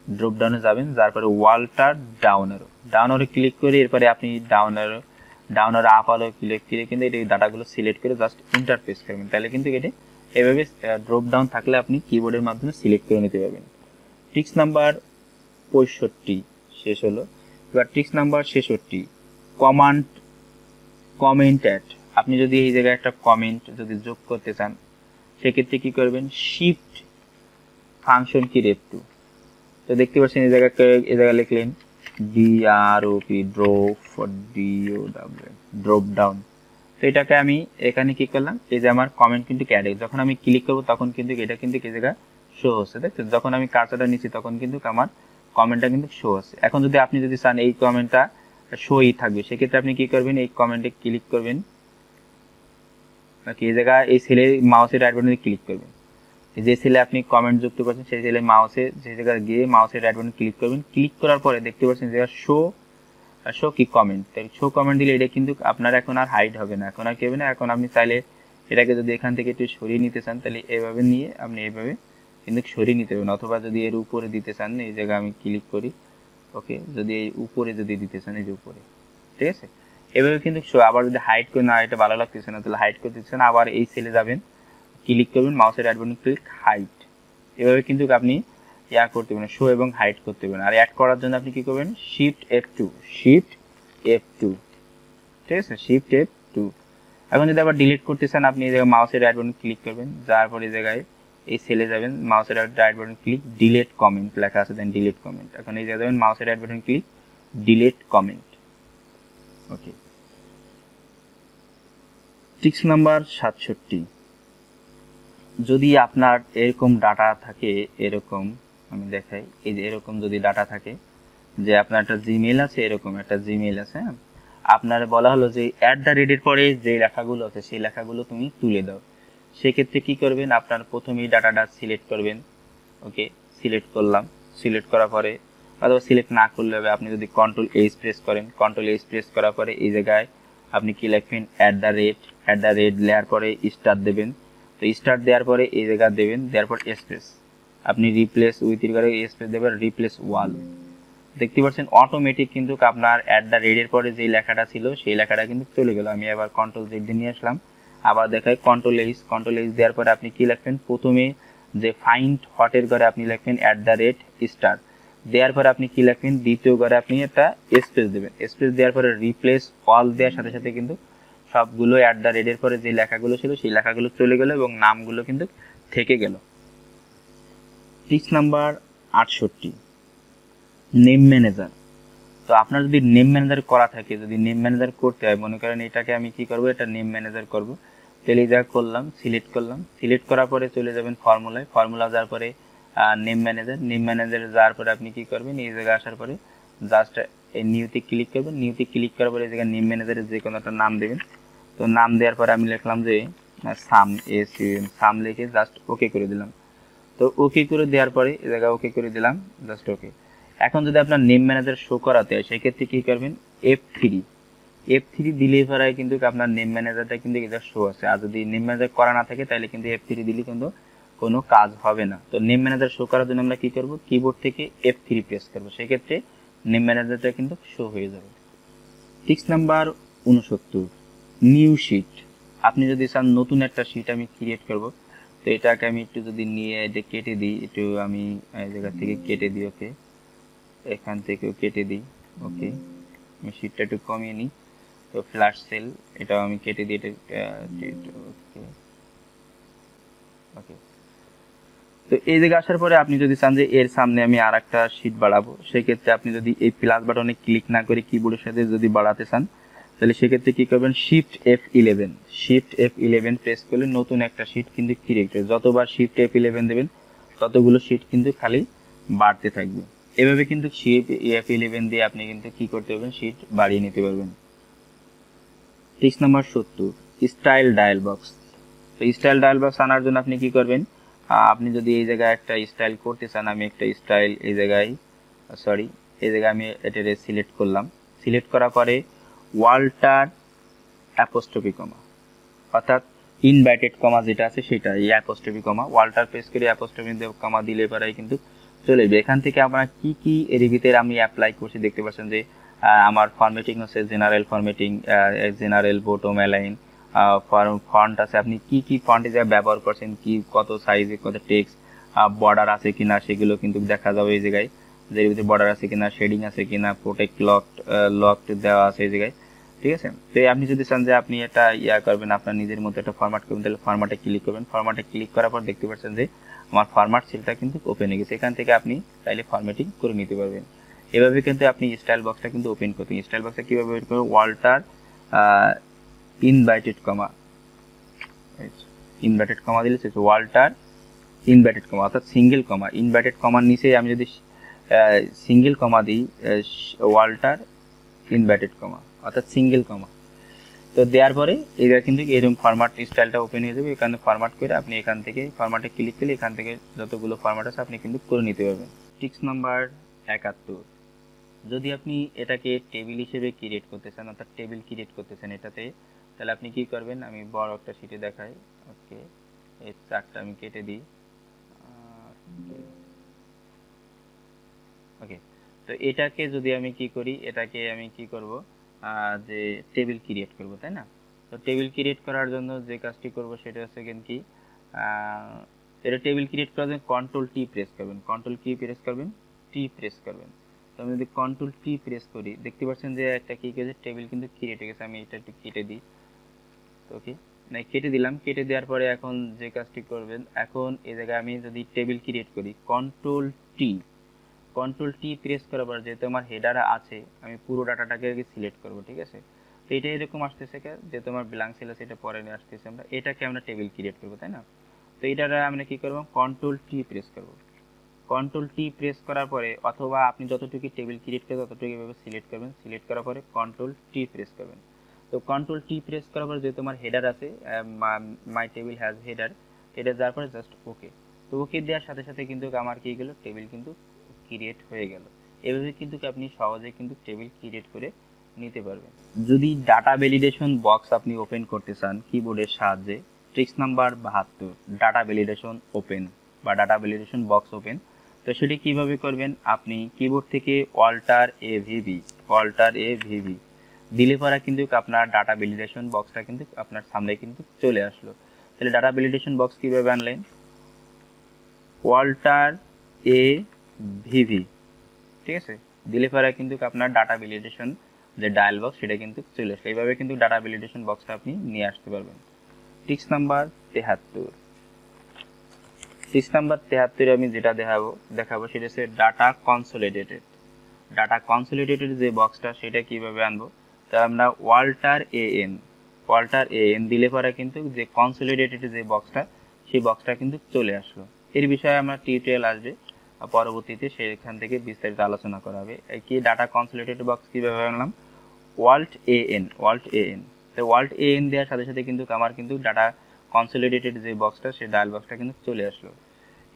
[SPEAKER 1] ড্রপ ডাউনে যাবেন, যার পরে ওয়ালটার ডাউন এরো ক্লিক করে এরপরে আপনি ডাউন এরো আপ আলো ক্লিক করে কিন্তু এই ডাটাগুলো সিলেক্ট করে জাস্ট ইন্টার প্রেস করবেন, তাহলে কিন্তু এটা এভাবে ড্রপ ডাউন থাকলে আপনি কিবোর্ডের মাধ্যমে সিলেক্ট করে নিতে পারবেন। ট্রিক্স নাম্বার 65 শেষ হলো। এবার ট্রিক্স নাম্বার 66, কমেন্ট অ্যাড। আপনি যদি এই জায়গায় একটা কমেন্ট যদি যোগ করতে চান সেক্ষেত্রে কি করবেন, শিফট ফাংশন কি F2। তো দেখতে পাচ্ছেন এই জায়গায় লিখলেন DROP, ড্রপ ডাউন। তো এটাকে আমি এখানে কি করলাম, এই যে আমার কমেন্ট কিন্তু অ্যাড হয়ে, যখন আমি ক্লিক করবো তখন কিন্তু এটা কিন্তু এই জায়গায় শো হচ্ছে, দেখছেন? যখন আমি কার্সারটা নিচ্ছি তখন কিন্তু আমার কমেন্টটা কিন্তু শো হচ্ছে। এখন যদি আপনি যদি চান এই কমেন্টটা শোই থাকবে সেক্ষেত্রে আপনি কি করবেন, এই কমেন্টে ক্লিক করবেন, এই জায়গায় এই সেলে মাউসের রাইট বাটনে ক্লিক করবেন, যে সেলে আপনি কমেন্ট যুক্ত করছেন সেই সেলে মাউসে যে জায়গায় গিয়ে মাউসের রাইট বাটনে ক্লিক করবেন। ক্লিক করার পরে দেখতে পাচ্ছেন যে শো কি কমেন্ট, তাই শো কমেন্ট দিলে এটা কিন্তু আপনার এখন আর হাইড হবে না, এখন আর কি হবে না। এখন আপনি চাইলে এটাকে যদি এখান থেকে একটু সরিয়ে নিতে চান তাহলে এভাবে নিয়ে আপনি এইভাবে কিন্তু সরিয়ে নিতে পারবেন, অথবা যদি এর উপরে দিতে চান এই জায়গায় আমি ক্লিক করি, ওকে যদি এই উপরে যদি দিতে চান এই যে উপরে, ঠিক আছে? এভাবে কিন্তু আবার যদি হাইড করে না, এটা ভালো লাগতেছে না তাহলে হাইড করে দিচ্ছেন, আবার এই সেলে যাবেন, ক্লিক করবেন, মাউসের রাইট বাটন ক্লিক হাইড, এভাবে কিন্তু আপনি করতে পারেন, শো এবং হাইড করতে পারেন। আর অ্যাড করার জন্য আপনি কি করবেন, শিফট F2, ঠিক আছে, শিফট F2। এখন যদি আবার ডিলিট করতে চান আপনি এই জায়গায় মাউসের রাইট বাটন ক্লিক করবেন, যার পরে এই জায়গায় এই সেলে যাবেন, মাউসের right button click, delete comment লেখা আছে, দেন ডিলিট কমেন্ট। এখন এই জায়গায় যাবেন, মাউসের right button click, delete comment, okay. Tricks number 67, যদি আপনার এরকম ডাটা থাকে, এরকম আমি দেখাই, এই যে এরকম যদি ডাটা থাকে যে আপনার একটা জিমেইল আছে, এরকম একটা জিমেইল আছে, হ্যাঁ আপনার বলা হলো যে @এর পরে যে লেখাগুলো আছে সেই লেখাগুলো তুমি তুলে দাও, সেক্ষেত্রে কি করবেন, আপনার প্রথমেই ডাটাটা সিলেক্ট করবেন, ওকে সিলেক্ট করলাম, সিলেক্ট করার পরে অথবা সিলেক্ট না করলে হবে, আপনি যদি কন্ট্রোল এইচ প্রেস করেন, কন্ট্রোল এইচ প্রেস করার পরে এই জায়গায় আপনি কি লিখবেন, @ দেওয়ার পরে স্টার দেবেন, তো স্টার দেওয়ার পরে এই জায়গা দেবেন, দেওয়ার পর স্পেস, আপনি রিপ্লেস উইথ করে স্পেস দেবেন, রিপ্লেস ওয়াল। দেখতে পাচ্ছেন অটোমেটিক কিন্তু আপনার @এর পরে যে লেখাটা ছিল সেই লেখাটা কিন্তু চলে গেল। আমি আবার কন্ট্রোল জেড দিয়ে নিয়ে আসলাম, আবার দেখাই কন্ট্রোল এইচ দেওয়ার পরে আপনি কি লিখবেন, প্রথমে যে ফাইন্ড হটের ঘরে আপনি লিখবেন @স্টার, দেওয়ার পরে আপনি কি লিখবেন, দ্বিতীয় ঘরে আপনি একটা স্পেস দেবেন, স্পেস দেওয়ার পরে রিপ্লেস অল দেওয়ার সাথে সাথে কিন্তু সবগুলো @এর পরে যে লেখাগুলো ছিল সেই লেখাগুলো চলে গেল এবং নামগুলো কিন্তু থেকে গেল। Tricks number 68, name manager. তো আপনার যদি নেম ম্যানেজার করা থাকে, যদি নেম ম্যানেজার করতে হয়, মনে করেন এটাকে আমি কি করব, এটা নেম ম্যানেজার করব, তাহলে যা করলাম, সিলেক্ট করলাম, সিলেক্ট করার পরে চলে যাবেন ফর্মুলা যাওয়ার পরে নেম ম্যানেজারে যাওয়ার পরে আপনি কি করবেন, এই জায়গায় আসার পরে জাস্ট এই নিউতে ক্লিক করবেন, নিউতে ক্লিক করার পরে এই জায়গায় নেম ম্যানেজারের যে কোনো একটা নাম দেবেন। তো নাম দেওয়ার পরে আমি লিখলাম যে সাম লিখে জাস্ট ওকে করে দিলাম। তো ওকে করে দেওয়ার পরে এই জায়গায় ওকে করে দিলাম, জাস্ট ওকে। এখন যদি আপনার নেম ম্যানেজার শো করাতে হয় সেক্ষেত্রে কি করবেন, F3 দিলে পরে কিন্তু আপনার নেম ম্যানেজারটা কিন্তু এটা শো আছে। আর যদি নেম ম্যানেজার করা না থাকে তাহলে কিন্তু F3 দিলে কিন্তু কোনো কাজ হবে না। তো নেম ম্যানেজার শো করার জন্য আমরা কি করব, কিবোর্ড থেকে F3 প্রেস করব, সেক্ষেত্রে নেম ম্যানেজারটা কিন্তু শো হয়ে যাবে। Tricks number 69, new sheet. আপনি যদি চান নতুন একটা শিট আমি ক্রিয়েট করব, তো এটাকে আমি একটু যদি নিয়ে এটা কেটে দিই, একটু আমি এই জায়গা থেকে কেটে দিই, ওকে এখান থেকেও কেটে দিই, ওকে আমি শীটটা একটু কমিয়ে নিই। তো ফ্ল্যাশ সেল এটাও আমি কেটে দিয়ে ওকে। তো এই জায়গায় আসার পরে আপনি যদি চান যে এর সামনে আমি আর একটা শীট বাড়াবো, সেক্ষেত্রে আপনি যদি এই প্লাস বাটনে ক্লিক না করে কিবোর্ডের সাথে যদি বাড়াতে চান, তাহলে সেক্ষেত্রে কি করবেন, শিফট F11 প্রেস করলে নতুন একটা শীট কিন্তু ক্রিয়েট হবে। যতবার শিফট F11 দেবেন ততগুলো শীট কিন্তু খালি বাড়তে থাকবে। এভাবে কিন্তু শিফট F11 দিয়ে আপনি কিন্তু কি করতে পারবেন, শীট বাড়িয়ে নিতে পারবেন। Tips number 70, style dial box. তো স্টাইল ডায়াল বক্স আনার জন্য আপনি কি করবেন, আপনি যদি এই জায়গায় একটা স্টাইল করতে চান, আমি একটা স্টাইল এই জায়গায় আমি এটা সিলেক্ট করলাম। সিলেক্ট করার পরে ওয়াল্টার অ্যাপোস্ট্রফি কমা, অর্থাৎ ইনভার্টেড কমা যেটা আছে সেটা, এই অ্যাপোস্ট্রফি কমা ওয়াল্টার প্রেস করে অ্যাপোস্ট্রফি কমা দিলে পরেই কিন্তু চলে যাবে। এখান থেকে আমরা কি কি এর ভিতরে আমি অ্যাপ্লাই করছি দেখতে পাচ্ছেন যে আমার ফরম্যাটিং হচ্ছে general formatting, general bottom align, font আছে, আপনি কি কি ফন্ট ব্যবহার করছেন, কি কত সাইজে কত টেক্সট, বর্ডার আছে কিনা সেগুলো কিন্তু দেখা যাবে এই জায়গায়, যে ভিতরে বর্ডার আছে কিনা, শেডিং আছে কিনা, প্রোটেক্ট লক দেওয়া আছে এই জায়গায়, ঠিক আছে। তো আপনি যদি চান যে আপনি এটা করবেন, আপনার নিজের মতো একটা ফরম্যাট করবেন, তাহলে ফরম্যাটে ক্লিক করবেন। ফরম্যাটে ক্লিক করার পর দেখতে পাচ্ছেন যে আমার ফরম্যাট সেলটা কিন্তু ওপেন হয়ে গেছে। এখান থেকে আপনি চাইলে ফরম্যাটিং করে নিতে পারবেন। এভাবে কিন্তু আপনি স্টাইল বক্সটা কিন্তু ওপেন করতেন। স্টাইল বক্সটা কীভাবে ওপেন করবেন, ওয়াল্টার ইনভার্টেড কমা দিলে শেষ, ওয়াল্টার ইনভার্টেড কমা অর্থাৎ সিঙ্গেল কমা, ইনভার্টেড কমার নিচে আমি যদি সিঙ্গেল কমা দিই, ওয়াল্টার ইনভার্টেড কমা অর্থাৎ সিঙ্গেল কমা, তো দেওয়ার পরে এটা কিন্তু এরকম ফরম্যাট স্টাইলটা ওপেন হয়ে যাবে। এখানে ফরম্যাট করে আপনি এখান থেকে ফরম্যাটে ক্লিক করলে এখান থেকে যতগুলো ফরম্যাট আছে আপনি কিন্তু করে নিতে পারবেন। টিপস নাম্বার 71, যদি আপনি এটাকে টেবিল হিসেবে ক্রিয়েট করতে চান, অর্থাৎ টেবিল ক্রিয়েট করতে চান এটাতে, তাহলে আপনি কি করবেন, আমি বড় একটা শিটে দেখাই। ওকে, এই চারটা আমি কেটে দিই। ওকে, তো এটাকে যদি আমি কি করি, এটাকে আমি কি করব, যে টেবিল ক্রিয়েট করব, তাই না। তো টেবিল ক্রিয়েট করার জন্য যে কাজটি করব সেটা হচ্ছে কি, এটা টেবিল ক্রিয়েট করার জন্য কন্ট্রোল টি প্রেস করবেন, টি প্রেস করবেন। তো আমি যদি কন্ট্রোল টি প্রেস করি, দেখতে পাচ্ছেন যে একটা কি গেছে, টেবিল কিন্তু ক্রিয়েট হয়ে গেছে। আমি এটা একটু কেটে দিই। ওকে, কেটে দিলাম। কেটে দেওয়ার পরে এখন যে কাজটি করবেন, এখন এই জায়গায় আমি যদি টেবিল ক্রিয়েট করি, কন্ট্রোল টি প্রেস করার পর যেহেতু আমার হেডার আছে, আমি পুরো ডাটাটাকে সিলেক্ট করব, ঠিক আছে। তো এটা এরকম আসতেছে যে তোমার ব্ল্যাঙ্ক সেল আছে, এটা পরে নিয়ে আসতেছে, এটাকে আমরা টেবিল ক্রিয়েট করবো, তাই না। তো এটা আমরা কি করব, কন্ট্রোল টি প্রেস করব। কন্ট্রোল টি প্রেস করার পরে, অথবা আপনি যতটুকু টেবিল ক্রিয়েট করবেন ততটুকু এভাবে সিলেক্ট করবেন। সিলেক্ট করার পরে কন্ট্রোল টি প্রেস করবেন। তো কন্ট্রোল টি প্রেস করার পরে যেহেতু আমার হেডার আছে, মাই টেবিল হ্যাজ হেডার, এটা যাওয়ার পরে জাস্ট ওকে। তো ওকে দেওয়ার সাথে সাথে কিন্তু আমার কি গেল, টেবিল কিন্তু ক্রিয়েট হয়ে গেল। এভাবে কিন্তু আপনি সহজে কিন্তু টেবিল ক্রিয়েট করে নিতে পারবেন। যদি ডাটা ভ্যালিডেশন বক্স আপনি ওপেন করতে চান কিবোর্ডের সাহায্যে, tricks number 72, data validation open বা ডাটা ভ্যালিডেশন বক্স ওপেন। তো সেটি কিভাবে করবেন, আপনি কিবোর্ড থেকে অল্টার এ ভিভি দিলে পরে কিন্তু আপনার ডাটা ভ্যালিডেশন বক্সটা কিন্তু আপনার সামনে কিন্তু চলে আসলো। তাহলে ডাটা ভ্যালিডেশন বক্স কিভাবে আনলেন, অল্টার এ ভিভি, ঠিক আছে, দিলে পরে কিন্তু আপনার ডাটা ভ্যালিডেশন যে ডায়াল বক্স সেটা কিন্তু চলে আসলো। এইভাবে কিন্তু ডাটা ভ্যালিডেশন বক্সটা আপনি নিয়ে আসতে পারবেন। টিপস নাম্বার 73, আমি যেটা দেখাবো সেটা হচ্ছে ডাটা কনসলিডেটেড যে বক্সটা সেটা কিভাবে আনবো। তা আমরা ওয়াল্টার এ এন দিলে পরে কিন্তু যে কনসলিডেটেড যে বক্সটা সেই বক্সটা কিন্তু চলে আসলো। এর বিষয়ে আমরা টিউটোরিয়াল আসবে পরবর্তীতে, সেখান থেকে বিস্তারিত আলোচনা করা হবে। কি ডাটা কনসলিডেটেড বক্স কিভাবে আনলাম, ওয়াল্ট এ এন তো ওয়াল্ট এ এন দেওয়ার সাথে সাথে কিন্তু আমার কিন্তু ডাটা কনসলিডেটেড যে বক্সটা সেই ডায়াল বক্সটা কিন্তু চলে আসলো।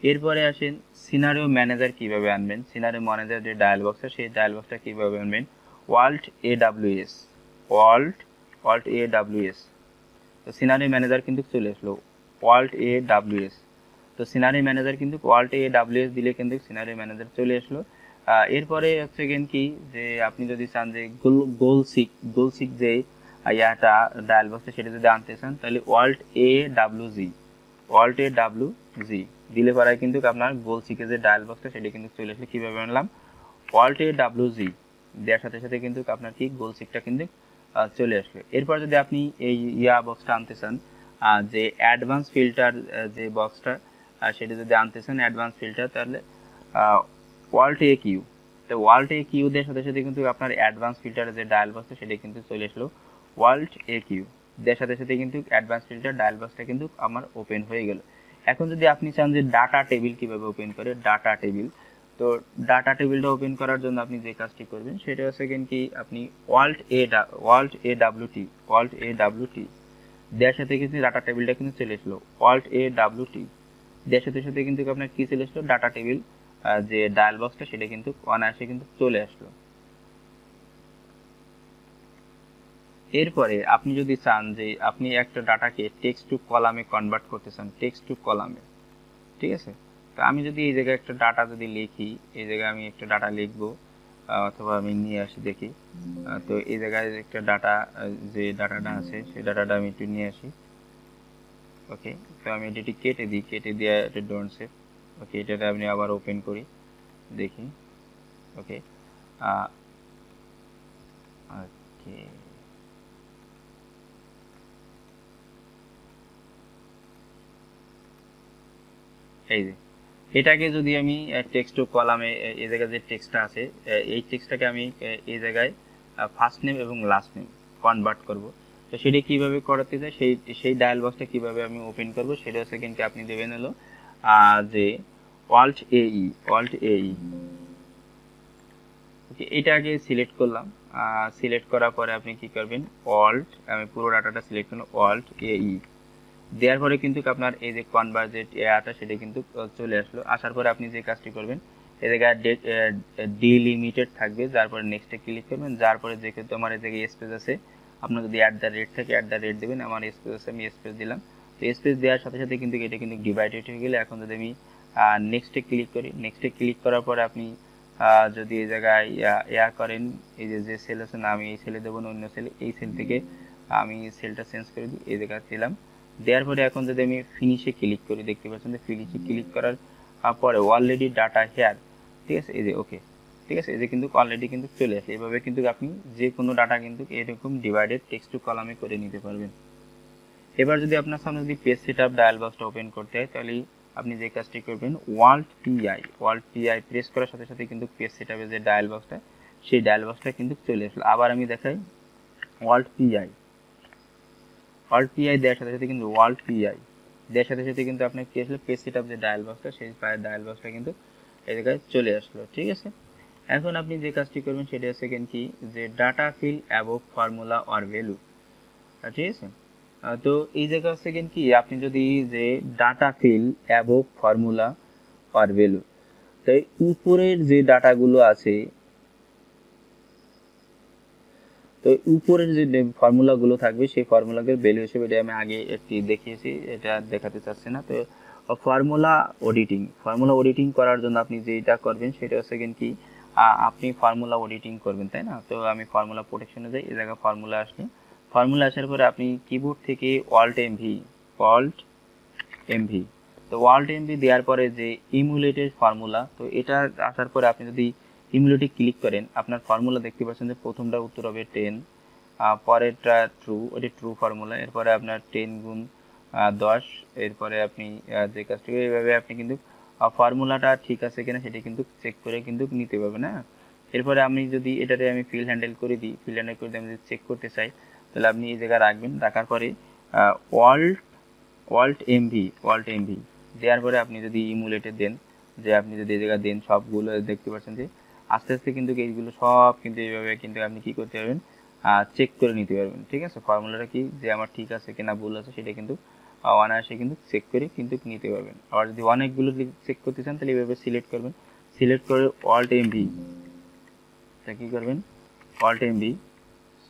[SPEAKER 1] এরপরে আসেন সিনারিও ম্যানেজার কিভাবে আনবেন। সিনারিও ম্যানেজার যে ডায়াল বক্সটা সেই ডায়াল বক্সটা কিভাবে আনবেন, ওয়াল্ট এ ডাব্লিউএস। তো সিনারিও ম্যানেজার কিন্তু চলে আসলো, ওয়াল্ট এ ডাব্লিউএস। তো সিনারি ম্যানেজার কিন্তু ওয়াল্ট এ ডাব্লিউএস দিলে কিন্তু সিনারি ম্যানেজার চলে আসলো। এরপরে হচ্ছে কি যে আপনি যদি চান যে গোলসিক যে ইয়াটা ডায়াল বক্সে সেটা যদি আনতে চান, তাহলে ওয়াল্ট এ ডাব্লিউজি দিলে পরে কিন্তু আপনার গোলসিকে যে ডায়াল বক্সটা সেটা কিন্তু চলে আসলে। কিভাবে আনলাম, ওয়াল্ট এ ডাব্লিউজি দেওয়ার সাথে সাথে কিন্তু আপনার কি গোল শিটটা কিন্তু চলে আসবে। এরপর যদি আপনি এই বক্সটা আনতে চান, যে অ্যাডভান্স ফিল্টার যে বক্সটা সেটা যদি আনতে চান অ্যাডভান্স ফিল্টার, তাহলে ওয়াল্ট এ কিউ, তো ওয়াল্ট এ কিউ দেওয়ার সাথে সাথে কিন্তু আপনার অ্যাডভান্স ফিল্টারের যে ডায়াল বক্সটা সেটা কিন্তু চলে আসলো ওয়াল্ট এ কিউ দেওয়ার সাথে সাথে কিন্তু অ্যাডভান্স ফিল্টার ডায়াল বক্সটা কিন্তু আমার ওপেন হয়ে গেল। এখন যদি আপনি চান যে ডাটা টেবিল কীভাবে ওপেন করে, ডাটা টেবিল, তো ডাটা টেবিলটা ওপেন করার জন্য আপনি যে কাজটি করবেন সেটা হচ্ছে কি আপনি ওয়াল্ট এ ডাব্লিউ টি দেওয়ার সাথে কিন্তু ডাটা টেবিলটা কিন্তু চলে আসলো ওয়াল্ট এ ডাব্লিউ টি দেওয়ার সাথে সাথে কিন্তু আপনার কি চলে আসলো ডাটা টেবিল যে ডায়াল বক্সটা সেটা কিন্তু অনায়াসে কিন্তু চলে আসলো। এরপরে আপনি যদি চান যে আপনি একটা ডাটাকে টেক্সট টু কলামে কনভার্ট করতে চান, টেক্সট টু কলামে, ঠিক আছে, তো আমি যদি এই জায়গায় একটা ডাটা যদি লিখি, এই জায়গায় আমি একটা ডাটা লিখবো, অথবা আমি নিয়ে আসি দেখি, তো এই জায়গায় একটা ডাটা যে ডাটাটা আছে সেই ডাটাটা আমি একটু নিয়ে আসি। ওকে, তো আমি এটি কেটে দিই, কেটে দিয়ে এটা ডোন্ট সেভ। ওকে, এটাতে আপনি আবার ওপেন করি দেখি। ওকে, ওকে, এই যে এটাকে যদি আমি টেক্সট টু কলামে এই জায়গায় যে টেক্সটটা আছে এই টেক্সটটাকে আমি এই জায়গায় ফার্স্ট নেম এবং লাস্ট নেম কনভার্ট করব। তো সেটা কীভাবে করাতে যায়, সেই ডায়াল বক্সটা কীভাবে আমি ওপেন করব সেটা হচ্ছে কিন্তু আপনি দেবেন হলো যে ওয়াল্ট এই ওকে, এটাকে সিলেক্ট করলাম। সিলেক্ট করার পরে আপনি কি করবেন, অল্ট, আমি পুরো ডাটাটা সিলেক্ট করলাম, অল্ট এই দেওয়ার পরে কিন্তু আপনার এই যে কনভার্জেট এআটা সেটা কিন্তু চলে আসলো। আসার পরে আপনি যে কাজটি করবেন, এই জায়গায় ডিলিমিটেড থাকবে, যার পরে নেক্সটে ক্লিক করবেন, যার পরে যে কিন্তু আমার এই জায়গায় স্পেস আছে, আপনার যদি @ থাকে @ দেবেন, আমার স্পেস আছে আমি স্পেস দিলাম। তো স্পেস দেওয়ার সাথে সাথে কিন্তু এটা কিন্তু ডিভাইডেড হয়ে গেলে, এখন যদি আমি নেক্সটে ক্লিক করি, নেক্সটে ক্লিক করার পরে আপনি যদি এই জায়গায় করেন, এই যে সেল আছে না, আমি এই সেলে দেবো না অন্য সেলে, এই সেল থেকে আমি সেলটা চেঞ্জ করে দিই, এই জায়গায় দিলাম। দেওয়ার পরে এখন যদি আমি ফিনিশে ক্লিক করি, দেখতে পাচ্ছেন যে ফিনিশে ক্লিক করার পরে অলরেডি ডাটা হেয়ার, ঠিক আছে, এই যে ওকে, ঠিক আছে, এই যে কিন্তু অলরেডি কিন্তু চলে আসে। এভাবে কিন্তু আপনি যে কোনো ডাটা কিন্তু এরকম ডিভাইডেড টেক্সট টু কলামে করে নিতে পারবেন। এবার যদি আপনার সামনে যদি পেজ সেটআপ ডায়াল বক্সটা ওপেন করতে হয়, তাহলে আপনি যে কাজটি করবেন, ওয়াল্ট পিআই প্রেস করার সাথে সাথে কিন্তু পেজ সেটআপের যে ডায়াল বক্সটা সেই ডায়াল বক্সটা কিন্তু চলে আসলো। আবার আমি দেখাই, ওয়াল্ট পিআই দেওয়ার সাথে সাথে কিন্তু ওয়াল্ট পিআই দেওয়ার সাথে সাথে কিন্তু আপনার কি আসলো, পেজ সেটআপ যে ডায়াল বক্সটা সেই ডায়াল বক্সটা কিন্তু এই জায়গায় চলে আসলো। ঠিক আছে, এখন আপনি যে কাজটি করবেন সেটা হচ্ছে কি, যে data fill above formula or value, ঠিক আছে। তো এই জায়গা হচ্ছে কি, আপনি যদি যে data fill above formula or value, তো উপরের যে ডাটাগুলো আছে, তো উপরের যে ফর্মুলাগুলো থাকবে সেই ফর্মুলাগুলোর ভ্যালু হিসেবে, এটা আমি আগে একটি দেখিয়েছি, এটা দেখাতে চাচ্ছি না। তো ফর্মুলা অডিটিং করার জন্য আপনি যেটা করবেন সেটা হচ্ছে কি, আপনি ফর্মুলা অডিটিং করবেন, তাই না। তো আমি ফর্মুলা প্রোটেকশনে যাই, এই জায়গায় ফর্মুলা আসলে, ফর্মুলা আসার পরে আপনি কিবোর্ড থেকে অল্ট এমভি, তো অল্ট এমভি দেওয়ার পরে যে ইমুলেটেড ফর্মুলা, তো এটা আসার পরে আপনি যদি ইমুলেটে ক্লিক করেন, আপনার ফর্মুলা দেখতে পাচ্ছেন যে প্রথমটা উত্তর হবে 10, পরেরটা ট্রু, ওটি ট্রু ফর্মুলা, এরপরে আপনার 10 গুণ 10, এরপরে আপনি যে কাজটি এইভাবে আপনি কিন্তু ফর্মুলাটা ঠিক আছে কিনা সেটা কিন্তু চেক করে কিন্তু নিতে পারবেন। হ্যাঁ, এরপরে আমি যদি এটাতে আমি ফিল হ্যান্ডেল করে দিই, ফিল হ্যান্ডেল করে দিয়ে আমি যদি চেক করতে চাই, তাহলে আপনি এই জায়গায় রাখবেন, রাখার পরে ওয়াল্ট এমভি দেওয়ার পরে আপনি যদি ইমুলেটে দেন, যে আপনি যদি এই জায়গায় দেন, সবগুলো দেখতে পাচ্ছেন যে আস্তে আস্তে কিন্তু এইগুলো সব কিন্তু এইভাবে কিন্তু আপনি কি করতে পারবেন, চেক করে নিতে পারবেন। ঠিক আছে, ফর্মুলাটা কি যে আমার ঠিক আছে কিনা ভুল আছে সেটা কিন্তু অনায়াসে কিন্তু চেক করে কিন্তু নিতে পারবেন। আবার যদি অনেকগুলো চেক করতে চান তাহলে এইভাবে সিলেক্ট করবেন, সিলেক্ট করে অল্ট এমভি, তা কী করবেন, অল্ট এমভি,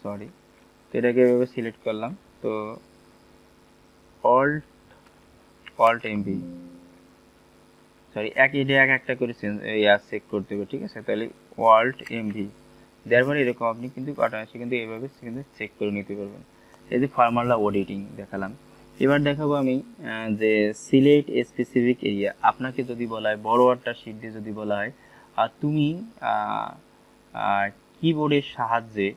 [SPEAKER 1] সরি, তো এটাকে এভাবে সিলেক্ট করলাম, তো অল্ট এমভি, সরি, এক একটা করে চেক করতে হবে। ঠিক আছে, তাহলে অল্ট এমভি দেওয়ার পরে এরকম আপনি কিন্তু অটোমেটিক কিন্তু এইভাবে কিন্তু চেক করে নিতে পারবেন। এই যে ফর্মুলা অডিটিং দেখালাম, এবার দেখাবো আমি যে সিলেক্ট স্পেসিফিক এরিয়া। আপনাকে যদি বলা হয় বড় একটা শিট দিয়ে যদি বলা হয় আর তুমি কিবোর্ডের সাহায্যে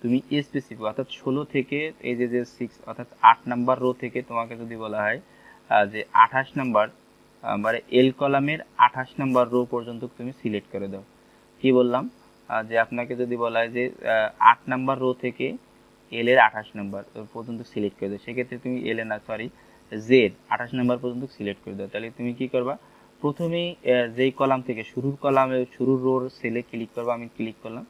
[SPEAKER 1] তুমি স্পেসিফিক অর্থাৎ 16 থেকে এই যে 6 অর্থাৎ 8 নাম্বার রো থেকে তোমাকে যদি বলা হয় যে 28 নাম্বার মানে এল কলামের 28 নাম্বার রো পর্যন্ত তুমি সিলেক্ট করে দাও। কি বললাম যে আপনাকে যদি বলা হয় যে 8 নাম্বার রো থেকে এল এর 28 নাম্বার পর্যন্ত সিলেক্ট করে দাও, সেক্ষেত্রে তুমি এল এর না সরি জেড 28 নাম্বার পর্যন্ত সিলেক্ট করে দাও। তাহলে তুমি কি করবা, প্রথমেই যেই কলাম থেকে শুরুর রোর সেলে ক্লিক করবা। আমি ক্লিক করলাম,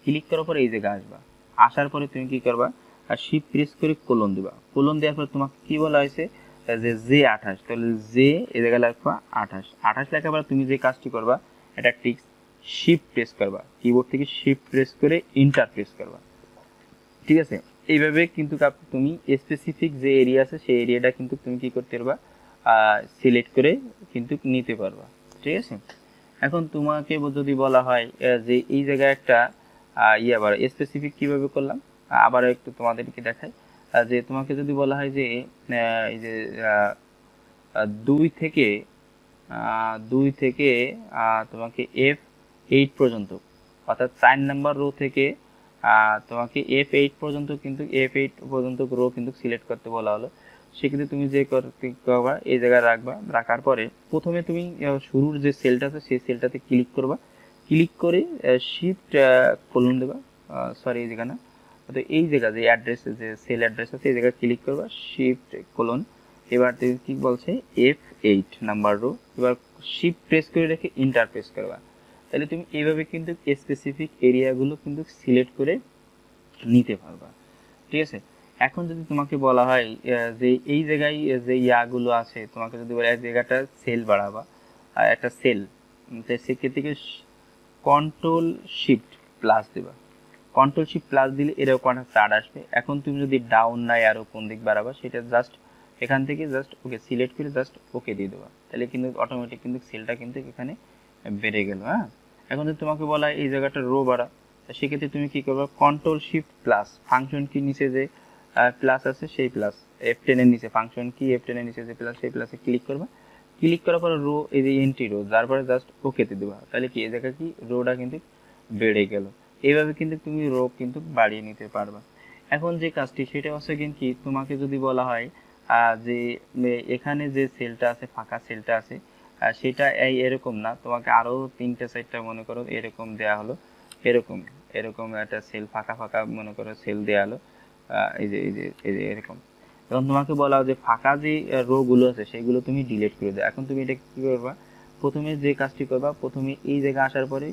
[SPEAKER 1] ক্লিক করার পরে এই জায়গায় আসবা, আসার পরে তুমি কি করবা, আর শিফট প্রেস করে কোলন দিবা। কোলন দেওয়ার পরে তোমাকে কি বলা হয়েছে যে জে 28, তাহলে জে এই জায়গায় লিখবা 28 লেখার পরে তুমি যে কাজটি করবা, এটা ঠিক শিফট প্রেস করবা, কিবোর্ড থেকে শিফট প্রেস করে এন্টার প্রেস করবা। ঠিক আছে, এইভাবে কিন্তু তুমি স্পেসিফিক যে এরিয়া আছে সেই এরিয়াটা কিন্তু তুমি কি করতে পারবা, সিলেক্ট করে কিন্তু নিতে পারবা। ঠিক আছে, এখন তোমাকে যদি বলা হয় যে এই জায়গায় একটা আবার স্পেসিফিক কিভাবে করলাম আবার একটু তোমাদেরকে দেখাই। যে তোমাকে যদি বলা হয় যে এই যে 2 থেকে তোমাকে F8 পর্যন্ত অর্থাৎ 4 নাম্বার রো থেকে তোমাকে F8 পর্যন্ত কিন্তু F8 পর্যন্ত রো কিন্তু সিলেক্ট করতে বলা হলো। সেক্ষেত্রে তুমি যে করবা এই জায়গায় রাখবা, রাখার পরে প্রথমে তুমি শুরুর যে সেলটা আছে সেই সেলটাতে ক্লিক করবা, ক্লিক করে শিফট কোলন দেবা, সরি এই জায়গা না, তো এই জায়গা যে অ্যাড্রেস যে সেল অ্যাড্রেস আছে এই জায়গায় ক্লিক করবা, শিফট কোলন, এবার তুমি কি বলছে F8 নাম্বার রো, এবার শিফট প্রেস করে রেখে এন্টার প্রেস করবা। তাহলে তুমি এইভাবে কিন্তু স্পেসিফিক এরিয়াগুলো কিন্তু সিলেক্ট করে নিতে পারবা। ঠিক আছে, এখন যদি তোমাকে বলা হয় যে এই জায়গায় যে ইয়াগুলো আছে, তোমাকে যদি বলে এক জায়গাটা সেল বাড়াবা একটা সেল, সেক্ষেত্রে কন্ট্রোল শিফট প্লাস দেবা, কন্ট্রোল শিফট প্লাস দিলে এরকম একটা চার্ট আসবে। এখন তুমি যদি ডাউন নাই আরও কোন দিক বাড়াবা সেটা জাস্ট এখান থেকে জাস্ট ওকে সিলেক্ট করে জাস্ট ওকে দিয়ে দেবা, তাহলে কিন্তু অটোমেটিক কিন্তু সেলটা কিন্তু এখানে বেড়ে গেল। হ্যাঁ, এখন যদি তোমাকে বলা হয় এই জায়গাটা রো বাড়া, সেক্ষেত্রে তুমি কি করবা, কন্ট্রোল শিফট প্লাস, ফাংশন কি নিচে যে প্লাস আছে সেই প্লাস, F10 এর নিচে ফাংশন কি F10 এর নিচে যে প্লাস সেই প্লাসে ক্লিক করবা, ক্লিক করার পরে রো এই যে এন্ট্রি রো, তারপরে জাস্ট ওকেতে দেবা, তাহলে কি এই জায়গা কি রোটা কিন্তু বেড়ে গেল। এইভাবে কিন্তু তুমি রো কিন্তু বাড়িয়ে নিতে পারবা। এখন যে কাজটি সেটা হচ্ছে কি, তোমাকে যদি বলা হয় যে এখানে যে সেলটা আছে ফাঁকা সেলটা আছে সেটা এরকম না, তোমাকে আরো 3টে 4টা মনে করো এরকম দেয়া হলো, এরকম এরকম একটা সেল ফাঁকা ফাঁকা মনে করো সেল দেয়া হলো এই যে এরকম। এখন তোমাকে বলা হয় যে ফাঁকা যে রো গুলো আছে সেগুলো তুমি ডিলিট করে দাও। এখন তুমি এটা কি করবা, প্রথমে যে কাজটি করবা, প্রথমে এই জায়গায় আসার পরে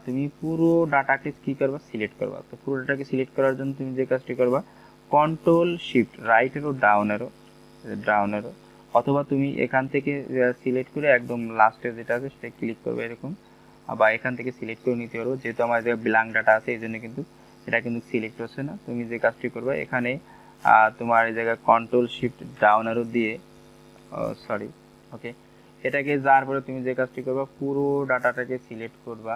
[SPEAKER 1] তুমি পুরো ডাটাকে কি করবা, সিলেক্ট করবা। তো পুরো ডাটাকে সিলেক্ট করার জন্য তুমি যে কাজটি করবা, কন্ট্রোল শিফট রাইট এরো ডাউন এরো, অথবা তুমি এখান থেকে সিলেক্ট করে একদম লাস্টে যেটা আছে সেটা ক্লিক করবে এরকম, বা এখান থেকে সিলেক্ট করে নিতে পারবো। যেহেতু আমার যে ব্ল্যাঙ্ক ডাটা আছে এই জন্য কিন্তু এটা কিন্তু সিলেক্ট হচ্ছে না। তুমি যে কাজটি করবে এখানে তোমার এই জায়গায় কন্ট্রোল শিফট ডাউন এরো দিয়ে সরি ওকে, এটাকে যাওয়ার পরে তুমি যে কাজটি করবা, পুরো ডাটাটাকে সিলেক্ট করবা।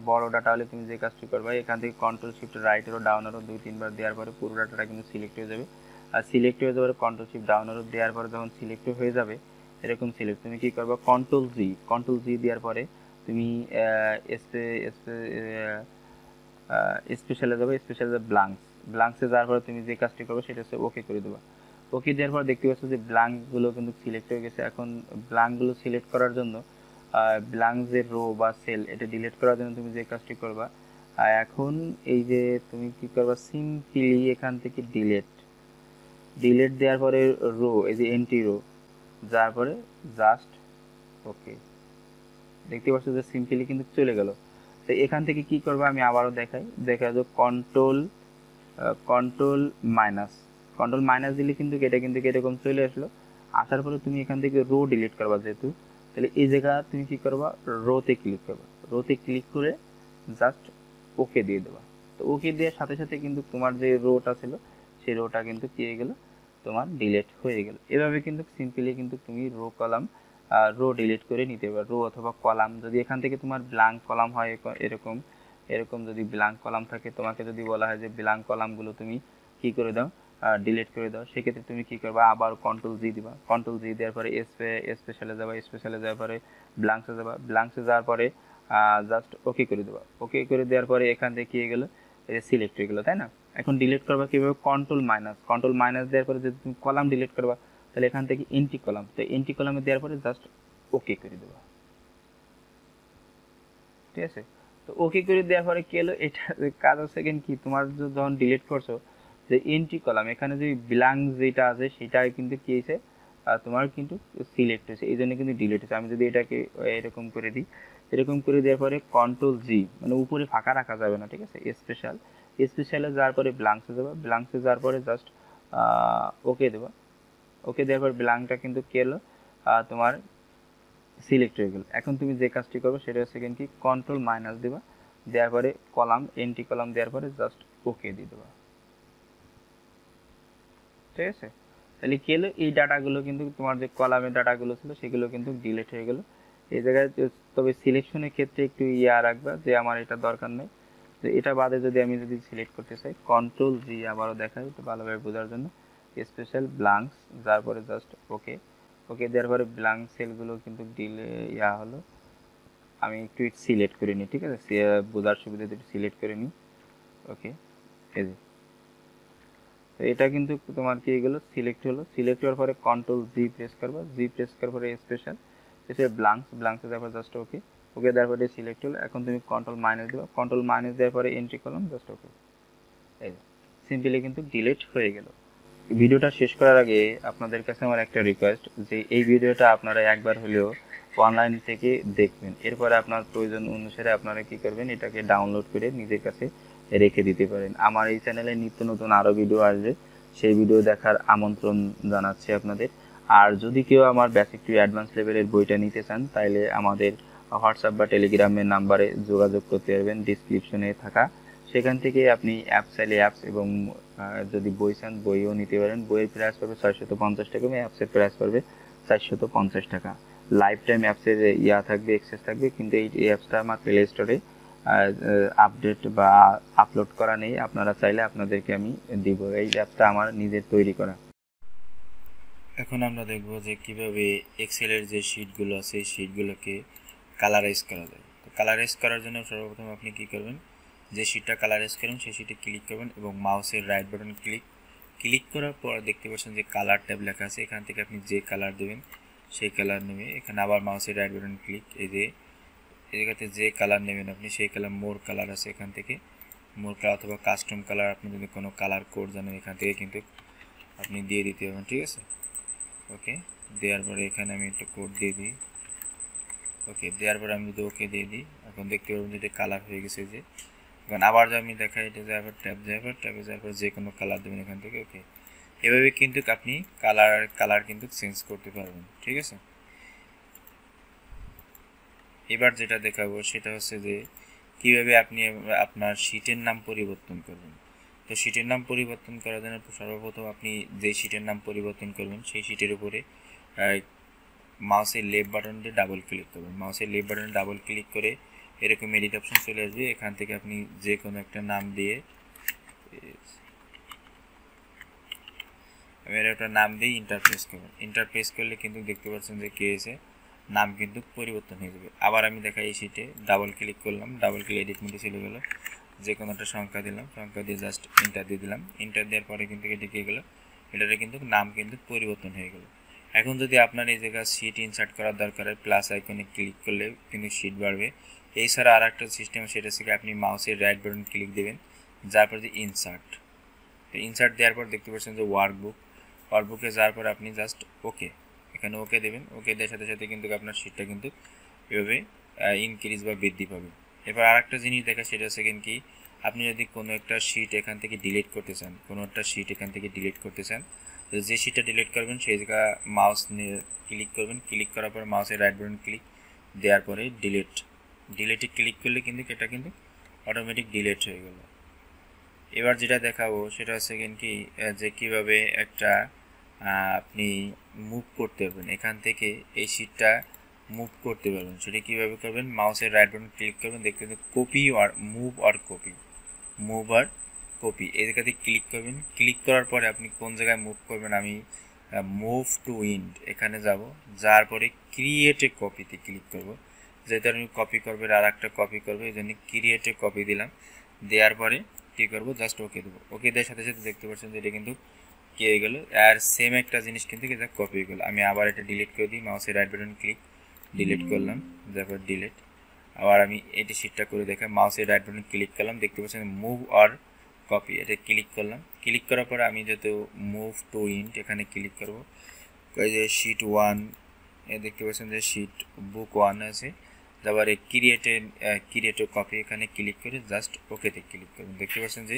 [SPEAKER 1] বড় ডাটা হলে তুমি যে কাজটি করবা, এখান থেকে কন্ট্রোল শিফট রাইট এরো ডাউন এরো 2-3 বার দেওয়ার পরে পুরো ডাটাটা কিন্তু সিলেক্ট হয়ে যাবে। আর সিলেক্ট হয়ে যাওয়ার কন্ট্রোল শিফট ডাউন এরো দেওয়ার পরে যখন সিলেক্ট হয়ে যাবে এরকম সিলেক্ট, তুমি কি করবা, কন্ট্রোল জি দেওয়ার পরে তুমি স্পেশালে যাবে, স্পেশালে ব্লাঙ্কসে যাওয়ার পরে তুমি যে কাজটি করবে সেটা হচ্ছে ওকে করে দেবা। ওকে দেওয়ার পর দেখতে পাচ্ছ যে ব্ল্যাঙ্কগুলো কিন্তু সিলেক্ট হয়ে গেছে। এখন ব্ল্যাঙ্কগুলো সিলেক্ট করার জন্য ব্ল্যাঙ্ক যে রো বা সেল এটা ডিলিট করার জন্য তুমি যে কাজটি করবা, এখন এই যে তুমি কি করবা, সিম্পলি এখান থেকে ডিলিট দেওয়ার পরে রো এই যে এন্টি রো যাওয়ার পরে জাস্ট ওকে, দেখতে পাচ্ছ যে সিম্পলি কিন্তু চলে গেল। তো এখান থেকে কি করবা আমি আবারও দেখা যাবে কন্ট্রোল মাইনাস দিলে কিন্তু এটা কিন্তু এরকম চলে আসলো। আসার পরে তুমি এখান থেকে রো ডিলিট করবা যেহেতু, তাহলে এই জায়গা তুমি কি করবা, রোতে ক্লিক করে জাস্ট ওকে দিয়ে দেবা। তো ওকে দেওয়ার সাথে সাথে কিন্তু তোমার যে রোটা ছিল সেই রোটা কিন্তু কি হয়ে গেল, তোমার ডিলিট হয়ে গেল। এভাবে কিন্তু সিম্পলি কিন্তু তুমি রো ডিলিট করে নিতে পারবে, রো অথবা কলাম। যদি এখান থেকে তোমার ব্ল্যাঙ্ক কলাম হয় এরকম যদি ব্ল্যাঙ্ক কলাম থাকে, তোমাকে যদি বলা হয় যে ব্ল্যাঙ্ক কলামগুলো তুমি কি করে দাও, ডিলিট করে দাও, সেক্ষেত্রে তুমি কি করবা, আবার কন্ট্রোল জি দিবা। কন্ট্রোল জি দেওয়ার পরে স্পেশালে যাওয়ার পরে ব্ল্যাঙ্কসে যাওয়ার পরে জাস্ট ওকে করে দেবো। ওকে করে দেওয়ার পরে এখান থেকে কি হয়ে গেলো, এই যে সিলেক্ট হয়ে গেলো, তাই না? এখন ডিলিট করবা কীভাবে, কন্ট্রোল মাইনাস দেওয়ার পরে যদি তুমি কলাম ডিলিট করবা তাহলে এখান থেকে এন্টি কলাম, তো এন্টি কলামে দেওয়ার পরে জাস্ট ওকে করে দেবা, ঠিক আছে? তো ওকে করে দেওয়ার পরে কি হলো, এটা কাজ হচ্ছে কি তোমার যখন ডিলিট করছো যে এন্টি কলাম, এখানে যে ব্ল্যাঙ্ক যেটা আছে সেটাই কিন্তু কি হয়েছে, তোমার কিন্তু সিলেক্ট হয়েছে, এই জন্য কিন্তু ডিলিট হয়েছে। আমি যদি এটাকে এরকম করে দিই, এরকম করে দেওয়ার পরে কন্ট্রোল জি, মানে উপরে ফাঁকা রাখা যাবে না, ঠিক আছে? স্পেশালে যাওয়ার পরে ব্ল্যাঙ্কসে দেবো, ব্ল্যাঙ্কসে যাওয়ার পরে জাস্ট ওকে দেবো। ওকে দেওয়ার পর ব্ল্যাঙ্কটা কিন্তু কি হলো, তোমার সিলেক্ট হয়ে গেল। এখন তুমি যে কাজটি করবে সেটা হচ্ছে কি কন্ট্রোল মাইনাস দেবা, দেওয়ার পরে কলাম এন্টি কলাম দেওয়ার পরে জাস্ট ওকে দিয়ে দেবা, ঠিক আছে? তাহলে কি হলো, এই ডাটাগুলো কিন্তু তোমার যে কলামের ডাটাগুলো ছিল সেগুলো কিন্তু ডিলিট হয়ে গেল এই জায়গায়। তবে সিলেকশনের ক্ষেত্রে একটু রাখবা যে আমার এটা দরকার নেই, তো এটা বাদে যদি আমি যদি সিলেক্ট করতে চাই, কন্ট্রোল জি আবারও দেখাই একটু ভালোভাবে বোঝার জন্য, স্পেশাল ব্ল্যাঙ্কস, যার পরে জাস্ট ওকে। ওকে দেওয়ার পরে ব্ল্যাঙ্ক সেলগুলো কিন্তু হলো, আমি একটু সিলেক্ট করে নিই, ঠিক আছে? বোঝার সুবিধাতে একটু সিলেক্ট করে নিই, ওকে। এই যে তো এটা কিন্তু তোমার কি গেলো, সিলেক্ট হলো। সিলেক্ট হওয়ার পরে কন্ট্রোল জি প্রেস করবা, জি প্রেস করার পরে স্পেশাল এসে ব্ল্যাঙ্কস দেওয়ার পর জাস্ট ওকে। ওকে দেওয়ার পরে সিলেক্ট হলো। এখন তুমি কন্ট্রোল মাইনাস দেবা, কন্ট্রোল মাইনাস দেওয়ার পরে এন্ট্রি কলম জাস্ট ওকে। এই যে সিম্পলি কিন্তু ডিলিট হয়ে গেল। ভিডিওটা শেষ করার আগে আপনাদের কাছে আমার একটা রিকোয়েস্ট, যে এই ভিডিওটা আপনারা একবার হলেও অনলাইন থেকে দেখবেন, এরপরে আপনার প্রয়োজন অনুসারে আপনারা কি করবেন, এটাকে ডাউনলোড করে নিজের কাছে রেখে দিতে পারেন। আমার এই চ্যানেলে নিত্য নতুন আরও ভিডিও আসবে, সেই ভিডিও দেখার আমন্ত্রণ জানাচ্ছি আপনাদের। আর যদি কেউ আমার বেসিক টু অ্যাডভান্স লেভেলের বইটা নিতে চান, তাহলে আমাদের হোয়াটসঅ্যাপ বা টেলিগ্রামের নাম্বারে যোগাযোগ করতে পারবেন, ডিসক্রিপশনে থাকা সেখান থেকে আপনি অ্যাপস চাইলে অ্যাপস, এবং যদি বই চান বইও নিতে পারেন। বইয়ের প্রাইস পড়বে 650 টাকা এবং অ্যাপসের প্রাইস পড়বে 450 টাকা। লাইফ টাইম অ্যাপসের থাকবে, এক্সেস থাকবে, কিন্তু এই অ্যাপসটা আমার প্লে স্টোরে আপডেট বা আপলোড করা নেই, আপনারা চাইলে আপনাদেরকে আমি দিব। এই অ্যাপটা আমার নিজের তৈরি করা।
[SPEAKER 2] এখন আমরা দেখব যে কিভাবে এক্সেলের যে শিটগুলো আছে এই শিটগুলোকে কালারাইজ করা যায়। তো কালারাইজ করার জন্য সর্বপ্রথম আপনি কি করবেন, যে শিটটা কালারাইজ করবেন সেই শিটে ক্লিক করবেন এবং মাউসের রাইট বাটন ক্লিক করার পর দেখতে পাচ্ছেন যে কালার ট্যাব লেখা আছে, এখান থেকে আপনি যে কালার দেবেন সেই কালার নেবে। এখানে আবার মাউসের রাইট বাটন ক্লিক, এই জায়গাতে যে কালার নেবেন আপনি সেই কালার, মোর কালার আছে, এখান থেকে মোর কালার অথবা কাস্টম কালার, আপনি যদি কোনো কালার কোড জানেন এখান থেকে কিন্তু আপনি দিয়ে দিতে পারবেন, ঠিক আছে? ওকে দেওয়ার পরে এখানে আমি একটা কোড দিয়ে দিই, ওকে দেওয়ার পরে আমি যদি ওকে দিয়ে দিই, এখন দেখতে পারবেন যে এটা কালার হয়ে গেছে। যে এখন আবার যদি আমি দেখাই, এটা যাওয়ার পর ট্যাবে যাওয়ার পর যে কোনো কালার দেবেন এখান থেকে, ওকে। এভাবে কিন্তু আপনি কালার কিন্তু চেঞ্জ করতে পারবেন, ঠিক আছে? এবার যেটা দেখাবো সেটা হচ্ছে যে কীভাবে আপনি আপনার শিটের নাম পরিবর্তন করবেন। তো শিটের নাম পরিবর্তন করার জন্য সর্বপ্রথম আপনি যে শিটের নাম পরিবর্তন করবেন সেই শিটের উপরে মাউসের লেফট বাটন দিয়ে ডাবল ক্লিক করবেন। মাউসের লেফট বাটনে ডাবল ক্লিক করে এরকম এডিট অপশন চলে আসবে, এখান থেকে আপনি যে কোনো একটা নাম দিয়ে একটা নাম দিয়ে ইন্টারপ্রেস করবেন। ইন্টারপ্রেস করলে কিন্তু দেখতে পাচ্ছেন যে কে এসে নাম কিন্তু পরিবর্তন হয়ে যাবে। আবার আমি দেখাই, এই শিটে ডাবল ক্লিক করলাম, ডাবল ক্লিক এডিট মোডে চলে গেলো, যে কোনো একটা সংখ্যা দিলাম, সংখ্যা দিয়ে জাস্ট এন্টার দিয়ে দিলাম। এন্টার দেওয়ার পরে কিন্তু এটি কী গেলো, এটাতে কিন্তু নাম কিন্তু পরিবর্তন হয়ে গেলো। এখন যদি আপনার এই জায়গায় শিট ইনসার্ট করার দরকার হয়, প্লাস আইকনে ক্লিক করলে কিন্তু শিট বাড়বে। এছাড়া আর একটা সিস্টেম, সেটা থেকে আপনি মাউসের রাইট বাটন ক্লিক দেবেন, যার পর যে ইনসার্ট, তো ইনসার্ট দেওয়ার পর দেখতে পাচ্ছেন যে ওয়ার্কবুকে যাওয়ার পর আপনি জাস্ট ওকে, এখানে ওকে দেবেন। ওকে দেওয়ার সাথে সাথে কিন্তু আপনার শিটটা কিন্তু এভাবে ইনক্রিজ বা বৃদ্ধি পাবে। এবার আর একটা জিনিস দেখা, সেটা হচ্ছে কি, আপনি যদি কোনো একটা শিট এখান থেকে ডিলিট করতে চান, তো যে শিটটা ডিলিট করবেন সেই জায়গা মাউস নিয়ে ক্লিক করবেন, ক্লিক করার পর মাউসের রাইট বাটন ক্লিক দেওয়ার পরে ডিলিটে ক্লিক করলে কিন্তু এটা কিন্তু অটোমেটিক ডিলিট হয়ে গেল। এবার যেটা দেখাবো সেটা হচ্ছে কি, যে কীভাবে একটা আপনি মুভ করতে পারবেন, এখান থেকে এই শিটটা মুভ করতে পারবেন। সেটা কীভাবে করবেন, মাউসের রাইট বাটন ক্লিক করবেন, দেখতে কপি আর মুভ আর কপি এই জায়গাতে ক্লিক করবেন। ক্লিক করার পরে আপনি কোন জায়গায় মুভ করবেন, আমি মুভ টু ইন্ড এখানে যাব, যার পরে ক্রিয়েট এ কপিতে ক্লিক করব। যেহেতু আমি কপি করবে আর একটা কপি করবো, এই জন্য ক্রিয়েটে কপি দিলাম। দেওয়ার পরে কী করবো, জাস্ট ওকে দেবো। ওকে দেওয়ার সাথে সাথে দেখতে পাচ্ছেন যে এটা কিন্তু কী হয়ে গেলো, আর সেম একটা জিনিস কিন্তু এটা কপি হয়ে গেলো। আমি আবার এটা ডিলিট করে দিই, মাউসের রাইট বাটন ক্লিক, ডিলিট করলাম, তারপর ডিলিট। আবার আমি এটি শিটটা করে দেখাম, মাউসের রাইট বাটন ক্লিক করলাম, দেখতে পাচ্ছেন মুভ অর কপি, এটা ক্লিক করলাম। ক্লিক করার পরে আমি যেহেতু মুভ টু ইন্ট এখানে ক্লিক করবো, এই যে শিট 1 দেখতে পাচ্ছেন যে শিট বুক 1 আছে, তারপরে ক্রিয়েটে কপি এখানে ক্লিক করে জাস্ট ওকেতে ক্লিক করুন। দেখতে পাচ্ছেন যে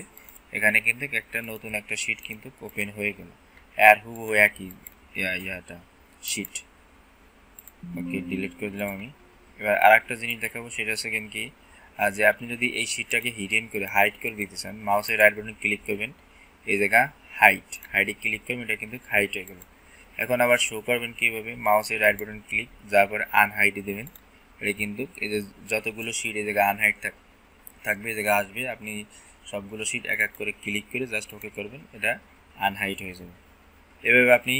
[SPEAKER 2] এখানে কিন্তু একটা নতুন একটা শিট কিন্তু ওপেন হয়ে গেল, আর হুবহু একই ইয়াটা শিট। ওকে, ডিলিট করে দিলাম আমি। এবার আর একটা জিনিস দেখাবো, সেটা হচ্ছে কি যে আপনি যদি এই শিটটাকে হিডেন করে হাইড করে দিতে চান, মাউসের রাইট বাটন ক্লিক করবেন, এই জায়গা হাইডে ক্লিক করবেন, এটা কিন্তু হাইড হয়ে গেল। এখন আবার শো করবেন কীভাবে, মাউসের রাইট বাটন ক্লিক, যার পরে আনহাইডে দেবেন, এটা কিন্তু এই যে যতগুলো শিট এই জায়গায় আনহাইড থাকবে এই জায়গায় আসবে, আপনি সবগুলো শিট এক এক করে ক্লিক করে জাস্ট ওকে করবেন, এটা আনহাইড হয়ে যাবে। এভাবে আপনি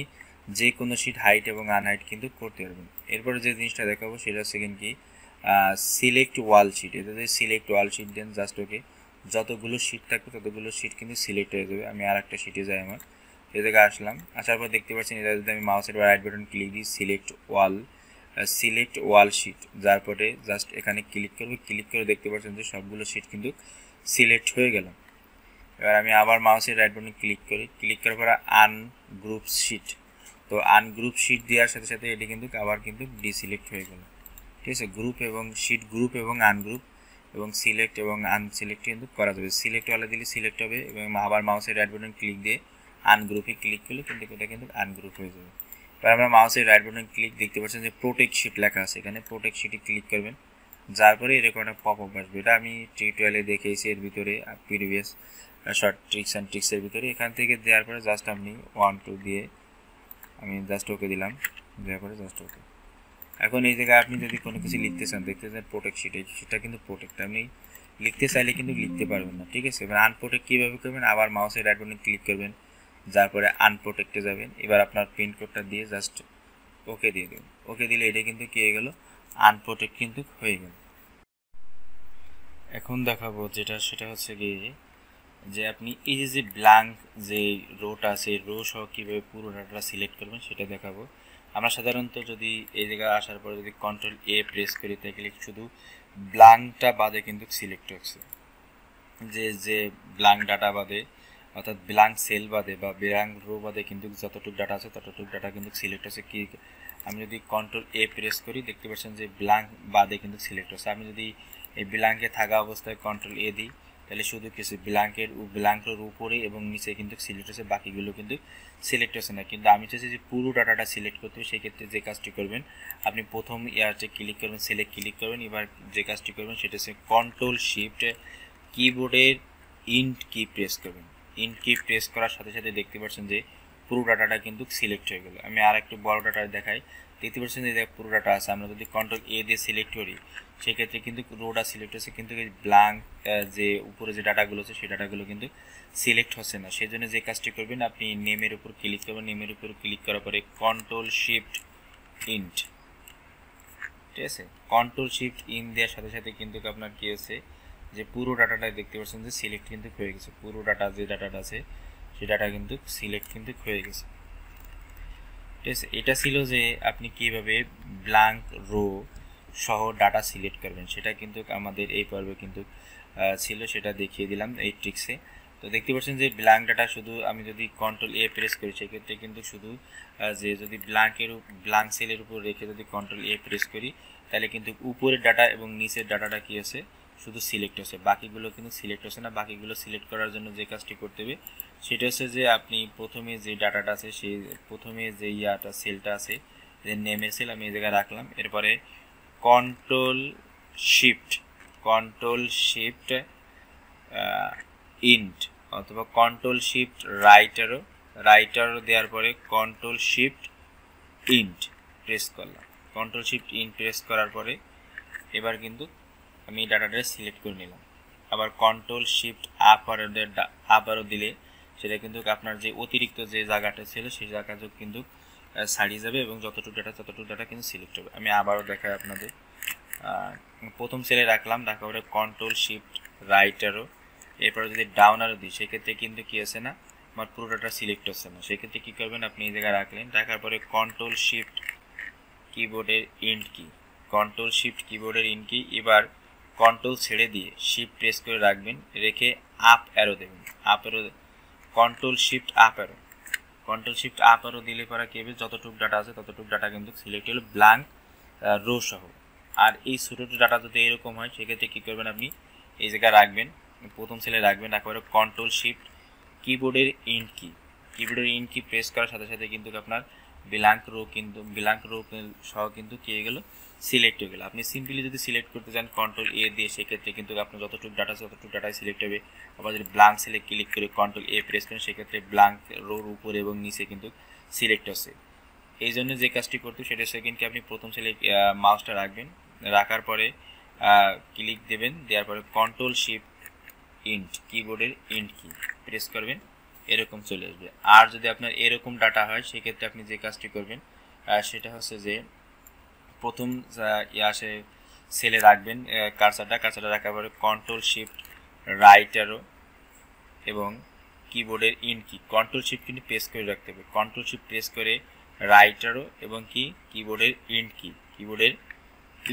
[SPEAKER 2] যে কোনো শিট হাইট এবং আনহাইট কিন্তু করতে পারবেন। এরপরে যে জিনিসটা দেখাবো সেটা হচ্ছে কি সিলেক্ট ওয়াল শিট। এটা যদি সিলেক্ট ওয়াল শিট দেন জাস্ট ওকে, যতগুলো শিট থাকবে ততগুলো শিট কিন্তু সিলেক্ট হয়ে যাবে। আমি আর একটা শিটে যাই, আমার এই জায়গায় আসলাম, আসার পর দেখতে পাচ্ছেন এটা যদি আমি মাউসের রাইট বাটন ক্লিক দিই, সিলেক্ট ওয়াল শিট, যার পরে জাস্ট এখানে ক্লিক করবো। ক্লিক করে দেখতে পাচ্ছেন যে সবগুলো শিট কিন্তু সিলেক্ট হয়ে গেল। এবার আমি আবার মাউসের রাইট বাটন ক্লিক করি, ক্লিক করার পর আনগ্রুপ শিট, তো আনগ্রুপ শিট দেওয়ার সাথে সাথে এটি কিন্তু আবার কিন্তু ডিসিলেক্ট হয়ে গেল। ঠিক আছে, গ্রুপ এবং শিট, গ্রুপ এবং আনগ্রুপ এবং সিলেক্ট এবং আনসিলেক্ট কিন্তু করা যাবে। সিলেক্ট ওয়ালা দিলে সিলেক্ট হবে, এবং আবার মাউসের রাইট বাটন ক্লিক দিয়ে আনগ্রুপে ক্লিক করলে কিন্তু এটা কিন্তু আনগ্রুপ হয়ে যাবে। এবার আমরা মাউসের রাইট বাটন ক্লিক, দেখতে পাচ্ছেন যে প্রোটেক্ট শিট লেখা আছে, এখানে প্রোটেক্ট শিটে ক্লিক করবেন, যার পরে এরকম একটা পপ আপ আসবে। এটা আমি টিউটোরিয়ালে দেখিয়েছি, এর ভিতরে প্রিভিয়াস শর্ট ট্রিক্স অ্যান্ড ট্রিক্সের ভিতরে। এখান থেকে দেওয়ার পরে জাস্ট আপনি 1 2 দিয়ে আমি জাস্ট ওকে দিলাম, দেওয়ার পরে জাস্ট ওকে। এখন এই জায়গায় আপনি যদি কোনো কিছু লিখতে চান, দেখতে চান প্রোটেক্ট শিট, সেটা কিন্তু প্রোটেক্ট, আপনি লিখতে চাইলে কিন্তু লিখতে পারবেন না। ঠিক আছে, এবার আনপ্রোটেক্ট কীভাবে করবেন, আবার মাউসের রাইট বাটন ক্লিক করবেন, যার পরে আনপ্রোটেক্টে যাবেন। এবার আপনার প্রিন্ট কোডটা দিয়ে জাস্ট ওকে দিয়ে দেবেন। ওকে দিলে এটা কিন্তু কী হয়ে গেল, আনপ্রোটেক্ট কিন্তু হয়ে গেল। এখন দেখাবো যেটা, সেটা হচ্ছে গিয়ে যে আপনি এই যে ব্ল্যাঙ্ক যে রোটা আছে, রো সহ কীভাবে পুরো ডাটাটা সিলেক্ট করবেন সেটা দেখাবো। আমরা সাধারণত যদি এই জায়গায় আসার পরে যদি কন্ট্রোল এ প্রেস করি, তাহলে শুধু ব্ল্যাঙ্কটা বাদে কিন্তু সিলেক্ট হচ্ছে, যে ব্ল্যাঙ্ক ডাটা বাদে, অর্থাৎ ব্ল্যাঙ্ক সেল বাদে বা ব্ল্যাঙ্ক রো বাদে কিন্তু যতটুকু ডাটা আছে ততটুকু ডাটা কিন্তু সিলেক্ট হচ্ছে। কি আমি যদি কন্ট্রোল এ প্রেস করি, দেখতে পাচ্ছেন যে ব্ল্যাঙ্ক বাদে কিন্তু সিলেক্ট হচ্ছে। আমি যদি এই ব্ল্যাঙ্কে থাকা অবস্থায় কন্ট্রোল এ দিই, তাহলে শুধু কিছু ব্ল্যাঙ্কের উপরে এবং নিচে কিন্তু সিলেক্ট হচ্ছে, বাকিগুলো কিন্তু সিলেক্ট হচ্ছে না। কিন্তু আমি চাইছি যে পুরো ডাটাটা সিলেক্ট করতে হবে, সেক্ষেত্রে যে কাজটি করবেন, আপনি প্রথম ইয়ারতে ক্লিক করবেন, সিলেক্ট ক্লিক করবেন। এবার যে কাজটি করবেন সেটা হচ্ছে কন্ট্রোল শিফট কিবোর্ডের ইন্ট কি প্রেস করবেন। ইন্ট কি প্রেস করার সাথে সাথে দেখতে পাচ্ছেন যে পুরো ডাটাটা কিন্তু সিলেক্ট হয়ে গেল। আমি আর একটু বড় ডাটা দেখাই, দেখতে পাচ্ছেন যে পুরো ডাটা আছে। আমরা যদি কন্ট্রোল এ দিয়ে সিলেক্ট করি, সেক্ষেত্রে কিন্তু রোটা সিলেক্ট হচ্ছে, কিন্তু এই ব্ল্যাঙ্ক যে উপরে যে ডাটাগুলো আছে সেই ডাটাগুলো কিন্তু সিলেক্ট হচ্ছে না। সেই জন্য যে কাজটি করবেন, আপনি নেমের উপর ক্লিক করবেন, নেমের উপর ক্লিক করার পরে কন্ট্রোল শিফট ইন্ট, ঠিক আছে, কন্ট্রোল শিফট ইন দেওয়ার সাথে সাথে কিন্তু আপনার কী হচ্ছে, যে পুরো ডাটাটা দেখতে পাচ্ছেন যে সিলেক্ট কিন্তু হয়ে গেছে। পুরো ডাটা যে ডাটাটা আছে সেই ডাটা কিন্তু সিলেক্ট কিন্তু হয়ে গেছে। ঠিক আছে, এটা ছিল যে আপনি কীভাবে ব্ল্যাঙ্ক রো সহ ডাটা সিলেক্ট করবেন, সেটা কিন্তু আমাদের এই পর্বে কিন্তু ছিল, সেটা দেখিয়ে দিলাম এই ট্রিক্সে। তো দেখতে পাচ্ছেন যে ব্ল্যাঙ্ক ডাটা শুধু আমি যদি কন্ট্রোল এ প্রেস করি, সেক্ষেত্রে কিন্তু শুধু যে যদি ব্ল্যাঙ্ক সেলের উপর রেখে যদি কন্ট্রোল এ প্রেস করি, তাহলে কিন্তু উপরের ডাটা এবং নিচের ডাটাটা কী আছে, শুধু সিলেক্ট হচ্ছে, বাকিগুলো কিন্তু সিলেক্ট হচ্ছে না। বাকিগুলো সিলেক্ট করার জন্য যে কাজটি করতে হবে সেটা হচ্ছে যে আপনি প্রথমে যে ডাটাটা আছে, সেই প্রথমে যে সেলটা আছে, যে নেমের সেল আমি এই জায়গায় রাখলাম। এরপরে কন্ট্রোল শিফট ইন্ট অথবা কন্ট্রোল শিফট রাইটারও দেওয়ার পরে কন্ট্রোল শিফট ইন্ট প্রেস করলাম। কন্ট্রোল শিফট ইন্ট প্রেস করার পরে এবার কিন্তু আমি ডাটাটা সিলেক্ট করে নিলাম। আবার কন্ট্রোল শিফট আবারও দিলে সেটা কিন্তু আপনার যে অতিরিক্ত যে জায়গাটা ছিল সেই জায়গাটা কিন্তু ছাড়িয়ে যাবে এবং যতটুকু ডাটা কিন্তু সিলেক্ট হবে। আমি আবারও দেখাই আপনাদের, প্রথম সেলে রাখলাম, রাখার পরে কন্ট্রোল শিফট রাইট অ্যারো, এরপরে যদি ডাউন অ্যারো দিই সেক্ষেত্রে কিন্তু কী আছে না, আমার পুরো ডাটা সিলেক্ট হচ্ছে না। সেক্ষেত্রে কী করবেন, আপনি এই জায়গায় রাখলেন, রাখার পরে কন্ট্রোল শিফট কিবোর্ডের ইন্ট কি, কন্ট্রোল শিফট কিবোর্ডের ইন্ট কি, এবার কন্ট্রোল ছেড়ে দিয়ে শিফট প্রেস করে রাখবেন, রেখে আপ অ্যারো দেবেন, up arrow, control shift up arrow, control shift up arrow দিলে পরে কী হবে, যতটুকু ডাটা আছে ততটুকু ডাটা কিন্তু সিলেক্ট হলো ব্ল্যাঙ্ক রো সহ। আর এই ছোটো ডাটা যদি এরকম হয় সেক্ষেত্রে কী করবেন, আপনি এই জায়গায় রাখবেন, প্রথম সেলে রাখবেন, রাখার পরে কন্ট্রোল শিফট কিবোর্ডের ইন্ট কি, কিবোর্ডের ইন্ট কি প্রেস করার সাথে সাথে কিন্তু আপনার ব্ল্যাঙ্ক রো সহ কিন্তু কী হয়ে গেলো, সিলেক্ট হয়ে গেলো। আপনি সিম্পলি যদি সিলেক্ট করতে চান কন্ট্রোল এ দিয়ে, সেক্ষেত্রে কিন্তু আপনার যতটুকু ডাটা আছে ততটুকু ডাটাই সিলেক্ট হবে। আবার যদি ব্ল্যাঙ্ক সেলে ক্লিক করে কন্ট্রোল এ প্রেস করেন সেক্ষেত্রে ব্ল্যাঙ্ক রোর উপরে এবং নিচে কিন্তু সিলেক্ট আছে। এই জন্য যে কাজটি করতে সেটা সেকেন্ডকে আপনি প্রথম সেলে মাউসটা রাখবেন, রাখার পরে ক্লিক দেবেন, দেওয়ার পরে কন্ট্রোল শিফট ইন্ট কিবোর্ডের ইন্ট কি প্রেস করবেন, এরকম চলে আসবে। আর যদি আপনার এরকম ডাটা হয় সেক্ষেত্রে আপনি যে কাজটি করবেন সেটা হচ্ছে যে প্রথম আসে সেলে রাখবেন কার্সারটা রাখার পরে কন্ট্রোল শিফট রাইট অ্যারো এবং কিবোর্ডের ইন কি, কন্ট্রোল শিফট কিন্তু প্রেস করে রাখতে হবে, কন্ট্রোল শিফট প্রেস করে রাইট অ্যারো এবং কি কিবোর্ডের ইন কি, কিবোর্ডের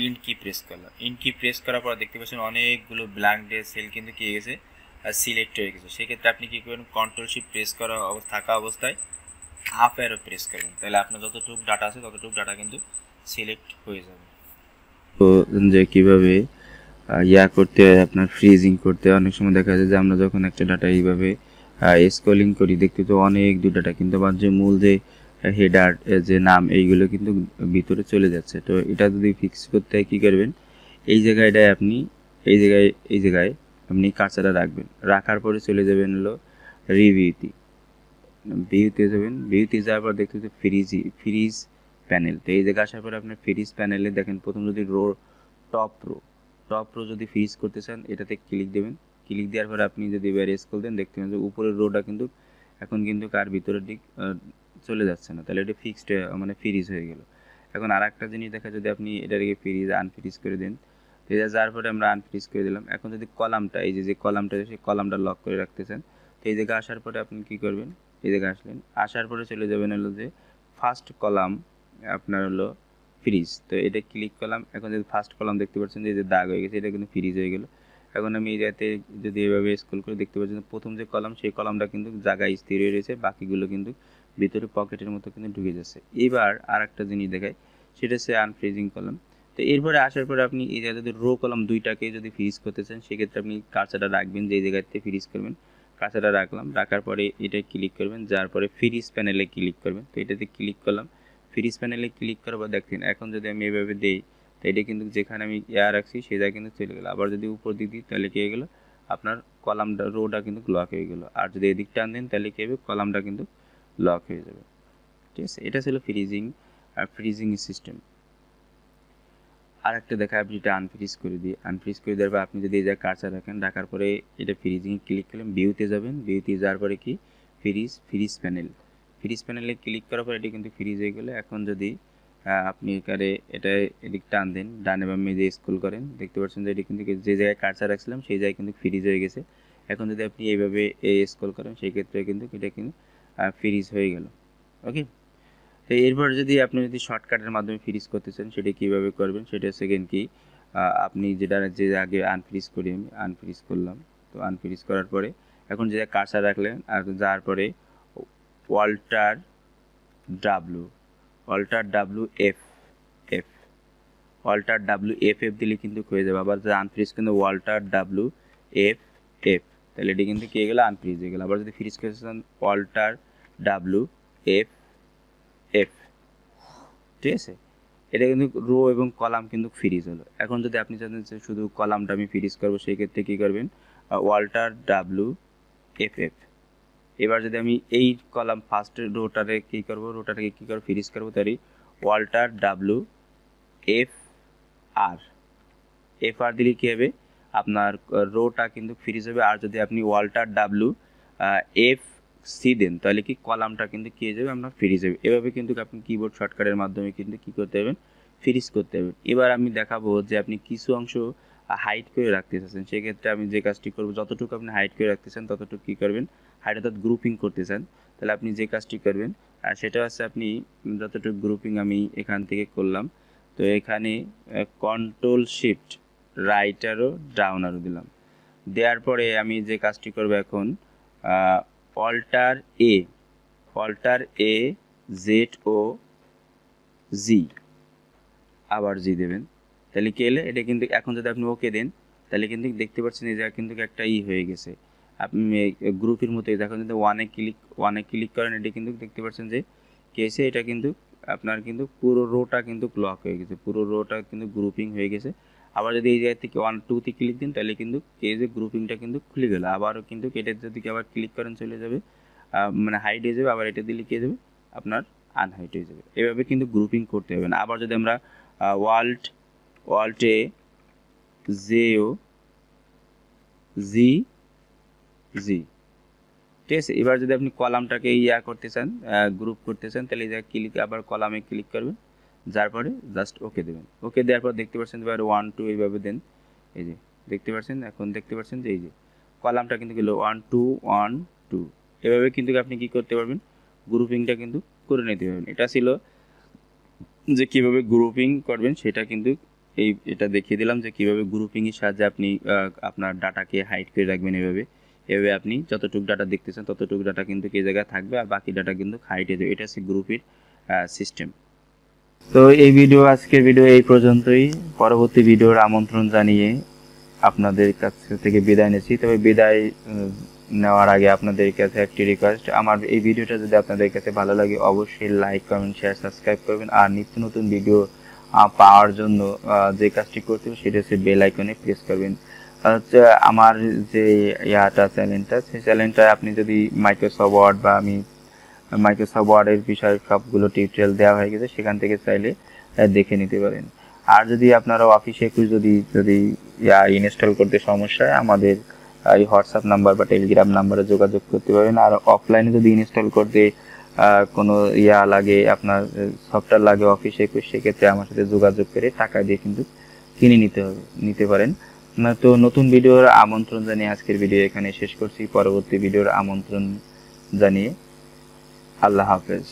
[SPEAKER 2] ইন কি প্রেস করলাম। ইন কি প্রেস করার পর দেখতে পাচ্ছেন অনেকগুলো ব্ল্যাঙ্ক ডে সেল কিন্তু কি হয়ে গেছে, সিলেক্ট হয়ে গেছে। সেক্ষেত্রে আপনি কী করবেন, কন্ট্রোল শিফট প্রেস করা থাকা অবস্থায় আপ অ্যারো প্রেস করবেন, তাহলে আপনার যতটুকু ডাটা আছে ততটুকু ডাটা কিন্তু সিলেক্ট হয়ে যাবে।
[SPEAKER 3] তো যে কীভাবে করতে হয়, আপনার ফ্রিজিং করতে হয়। অনেক সময় দেখা যায় যে আমরা যখন একটা ডাটা এইভাবে স্ক্রলিং করি দেখতে তো অনেক দু ডাটা, কিন্তু আবার যে মূল যে হেডার যে নাম এইগুলো কিন্তু ভিতরে চলে যাচ্ছে। তো এটা যদি ফিক্স করতে হয় কী করবেন, এই জায়গাটায় আপনি এই জায়গায় আপনি কার্সারটা রাখবেন, রাখার পরে চলে যাবেন হলো ভিউতে যাবেন, ভিউতে যাওয়ার পর দেখতে ফ্রিজ প্যানেল। তো এই জায়গায় আসার পরে আপনার ফ্রিজ প্যানেলে দেখেন প্রথম যদি টপ রো যদি ফ্রিজ করতে চান এটাতে ক্লিক দেবেন, ক্লিক দেওয়ার পরে আপনি যদি এবার স্ক্রল দেন দেখতে পাবেন যে উপরের রোটা কিন্তু এখন কিন্তু কার ভিতরের দিক চলে যাচ্ছে না, তাহলে এটা ফিক্সড মানে ফ্রিজ হয়ে গেল। এখন আর একটা জিনিস দেখা, যদি আপনি এটাকে আনফ্রিজ করে দেন, তো এটা যাওয়ার পরে আমরা আনফ্রিজ করে দিলাম। এখন যদি কলামটা এই যে কলামটা সেই কলামটা লক করে রাখতে চান, তো এই জায়গায় আসার পরে আপনি কী করবেন, এই জায়গায় আসলেন, আসার পরে চলে যাবেন হলো যে ফার্স্ট কলাম আপনার হলো ফ্রিজ। তো এটা ক্লিক করলাম, এখন যদি ফার্স্ট কলাম দেখতে পাচ্ছেন যে দাগ হয়ে গেছে, এটা কিন্তু ফ্রিজ হয়ে গেল। এখন আমি এই জায়গাতে যদি এভাবে স্ক্রল করে দেখতে পাচ্ছেন প্রথম যে কলাম সেই কলামটা কিন্তু জায়গায় স্থির হয়ে রয়েছে, বাকিগুলো কিন্তু ভিতরে পকেটের মতো কিন্তু ঢুকে যাচ্ছে। এবার আর একটা জিনিস দেখায়, সেটা হচ্ছে আনফ্রিজিং কলাম। তো এরপরে আসার পরে আপনি এই জায়গায় যদি রো কলাম দুইটাকে যদি ফ্রিজ করতে চান সেক্ষেত্রে আপনি কার্সারটা রাখবেন, যে এই জায়গাতে ফ্রিজ করবেন, কার্সারটা রাখলাম, রাখার পরে এটা ক্লিক করবেন, যার পরে ফ্রিজ প্যানেলে ক্লিক করবেন। তো এটাতে ক্লিক করলাম, ফ্রিজ প্যানেলে ক্লিক করার পর দেখেন এখন যদি আমি এভাবে দিই তো এটা কিন্তু যেখানে আমি রাখছি সেই জায়গায় কিন্তু চলে গেলো। আবার যদি উপর দিক দিই তাহলে কী হয়ে গেলো, আপনার কলামটা রোটা কিন্তু লক হয়ে গেলো। আর যদি এদিক টান দেন তাহলে কী হবে, কলামটা কিন্তু লক হয়ে যাবে। ঠিক আছে, এটা ছিল ফ্রিজিং সিস্টেম। আর একটা দেখা, আপনি এটা আনফ্রিজ করে দিই, আনফ্রিজ করে দেওয়ার পর আপনি যদি এই জায়গায় কার্সার রাখেন, রাখার পরে এটা ফ্রিজিং ক্লিক করলেন, ভিউতে যাবেন, ভিউতে যাওয়ার পরে কি ফ্রিজ প্যানেলে ক্লিক করার পর এটি কিন্তু ফ্রিজ হয়ে গেলো। এখন যদি আপনি এখানে এটা এদিক টান দেন, ডানে বামে যে স্ক্রল করেন দেখতে পাচ্ছেন যে এটি কিন্তু যে জায়গায় কার্সার রাখছিলাম সেই জায়গায় কিন্তু ফ্রিজ হয়ে গেছে। এখন যদি আপনি এইভাবে স্ক্রল করেন সেই ক্ষেত্রে কিন্তু এটা কিন্তু ফ্রিজ হয়ে গেল। ওকে, তো এরপর যদি আপনি শর্টকাটের মাধ্যমে ফ্রিজ করতে চান সেটা কীভাবে করবেন, সেটা সেকেন্ড কি, আপনি যে আগে আনফ্রিজ করি আমি আনফ্রিজ করলাম। তো আনফ্রিজ করার পরে এখন যে কার্সার রাখলেন আর যাওয়ার পরে অল্টার WF দিলে কিন্তু হয়ে যাবে। আবার যদি আনফ্রিজ কিন্তু WF, তাহলে এটি কিন্তু কী হয়ে গেলো, আনফ্রিজ হয়ে গেল। আবার যদি ফ্রিজ করতে চান WF, ঠিক আছে, এটা কিন্তু রো এবং কলাম কিন্তু ফ্রিজ হলো। এখন যদি আপনি চান যে শুধু কলামটা আমি ফ্রিজ করবো সেই ক্ষেত্রে কী করবেন, WF। এবার যদি আমি এই কলাম ফার্স্ট রোটাটাকে কী করবো ফ্রিজ করবো, তারই FR দিলে কী হবে, আপনার রোটা কিন্তু ফ্রিজ হবে। আর যদি আপনি WF দেন তাহলে কি কলামটা কিন্তু কী হয়ে যাবে, আপনার ফ্রিজ হবে। এভাবে কিন্তু আপনি কিবোর্ড শর্টকাটের মাধ্যমে কিন্তু কী করতে পারবেন, ফ্রিজ করতে হবে। এবার আমি দেখাবো যে আপনি কিছু অংশ হাইড করে রাখতে চাচ্ছেন, সেক্ষেত্রে আমি যে কাজটি করবো, যতটুকু আপনি হাইড করে রাখতে চান ততটুকু কী করবেন, হাইড অর্থাৎ গ্রুপিং করতে চান, তাহলে আপনি যে কাজটি করবেন আর সেটা হচ্ছে আপনি যতটুকু গ্রুপিং আমি এখান থেকে করলাম, তো এখানে control shift right arrow down arrow দিলাম। দেওয়ার পরে আমি যে কাজটি করবো এখন অল্টার এ জেড ও জি, আবার জি দেবেন, তাহলে কি এলে এটা কিন্তু এখন যদি আপনি ওকে দেন তাহলে কিন্তু দেখতে পাচ্ছেন এই জায়গা কিন্তু একটা হয়ে গেছে, আপনি গ্রুপের মতো এখন যদি ওয়ানে ক্লিক করেন এটা কিন্তু দেখতে পাচ্ছেন যে কেসে এটা কিন্তু আপনার কিন্তু পুরো রোটা কিন্তু লক হয়ে গেছে, পুরো রোটা কিন্তু গ্রুপিং হয়ে গেছে। আবার যদি এই জায়গা থেকে 1 2 তে ক্লিক দিন তাহলে কিন্তু কেজে গ্রুপিংটা কিন্তু খুলে গেল। আবারও কিন্তু এটা যদি আবার ক্লিক করেন চলে যাবে, মানে হাইড হয়ে যাবে, আবার এটা দিলে কি হয়ে যাবে আপনার আনহাইড হয়ে যাবে। এভাবে কিন্তু গ্রুপিং করতে হবে না। আবার যদি আমরা ওয়াল্টে জেও জি জি, ঠিক আছে। এবার যদি আপনি কলামটাকে করতে চান, গ্রুপ করতে চান, তাহলে এই ক্লিক আবার কলামে ক্লিক করবেন, যার পরে জাস্ট ওকে দেবেন। ওকে দেওয়ার পর দেখতে পাচ্ছেন এবার 1 2 এইভাবে দেন, এই যে দেখতে পাচ্ছেন, এখন দেখতে পাচ্ছেন যে এই যে কলামটা কিন্তু গেল 1 2 1 2, এভাবে কিন্তু আপনি কি করতে পারবেন, গ্রুপিংটা কিন্তু করে নিতে পারবেন। এটা ছিল যে কিভাবে গ্রুপিং করবেন, সেটা কিন্তু এটা দেখিয়ে দিলাম যে কিভাবে গ্রুপিংয়ের সাহায্যে আপনি আপনার ডাটাকে হাইড করে রাখবেন। এভাবে আপনি যতটুকু ডাটা দেখতেছেন ততটুকু ডাটা কিন্তু এই জায়গায় থাকবে, আর বাকি ডাটা কিন্তু হাইড হয়ে যাবে। এটা হচ্ছে গ্রুপের সিস্টেম।
[SPEAKER 1] তো আজকের ভিডিও এই পর্যন্তই। পরবর্তী ভিডিওর আমন্ত্রণ জানিয়ে আপনাদের কাছ থেকে বিদায় নিচ্ছি। তবে বিদায় নেওয়ার আগে আপনাদের কাছে একটি রিকোয়েস্ট, আমার এই ভিডিওটা যদি আপনাদের কাছে ভালো লাগে অবশ্যই লাইক কমেন্ট শেয়ার সাবস্ক্রাইব করবেন। আর নিত্য নতুন ভিডিও পাওয়ার জন্য যে কাজটি করতে হবে সেটা হচ্ছে বেল আইকনে প্রেস করবেন। হচ্ছে আমার যে চ্যানেলটা, সেই চ্যানেলটা আপনি যদি মাইক্রোসফট ওয়ার্ড বা আমি মাইক্রোসফট ওয়ার্ডের বিষয়ে সবগুলো টিউটোরিয়াল দেওয়া হয়ে গেছে, সেখান থেকে চাইলে দেখে নিতে পারেন। আর যদি আপনারা অফিসে একটু যদি ইনস্টল করতে সমস্যা হয়, আমাদের এই হোয়াটসঅ্যাপ নাম্বার বা টেলিগ্রাম নাম্বারে যোগাযোগ করতে পারেন। আর অফলাইনে যদি ইনস্টল করতে কোনো লাগে, আপনার সফটওয়্যার লাগে অফিসে, সেক্ষেত্রে আমার সাথে যোগাযোগ করে টাকা দিয়ে কিন্তু কিনে নিতে পারেন। তো নতুন ভিডিওর আমন্ত্রণ জানিয়ে আজকের ভিডিও এখানে শেষ করছি। পরবর্তী ভিডিওর আমন্ত্রণ জানিয়ে আল্লাহ হাফেজ।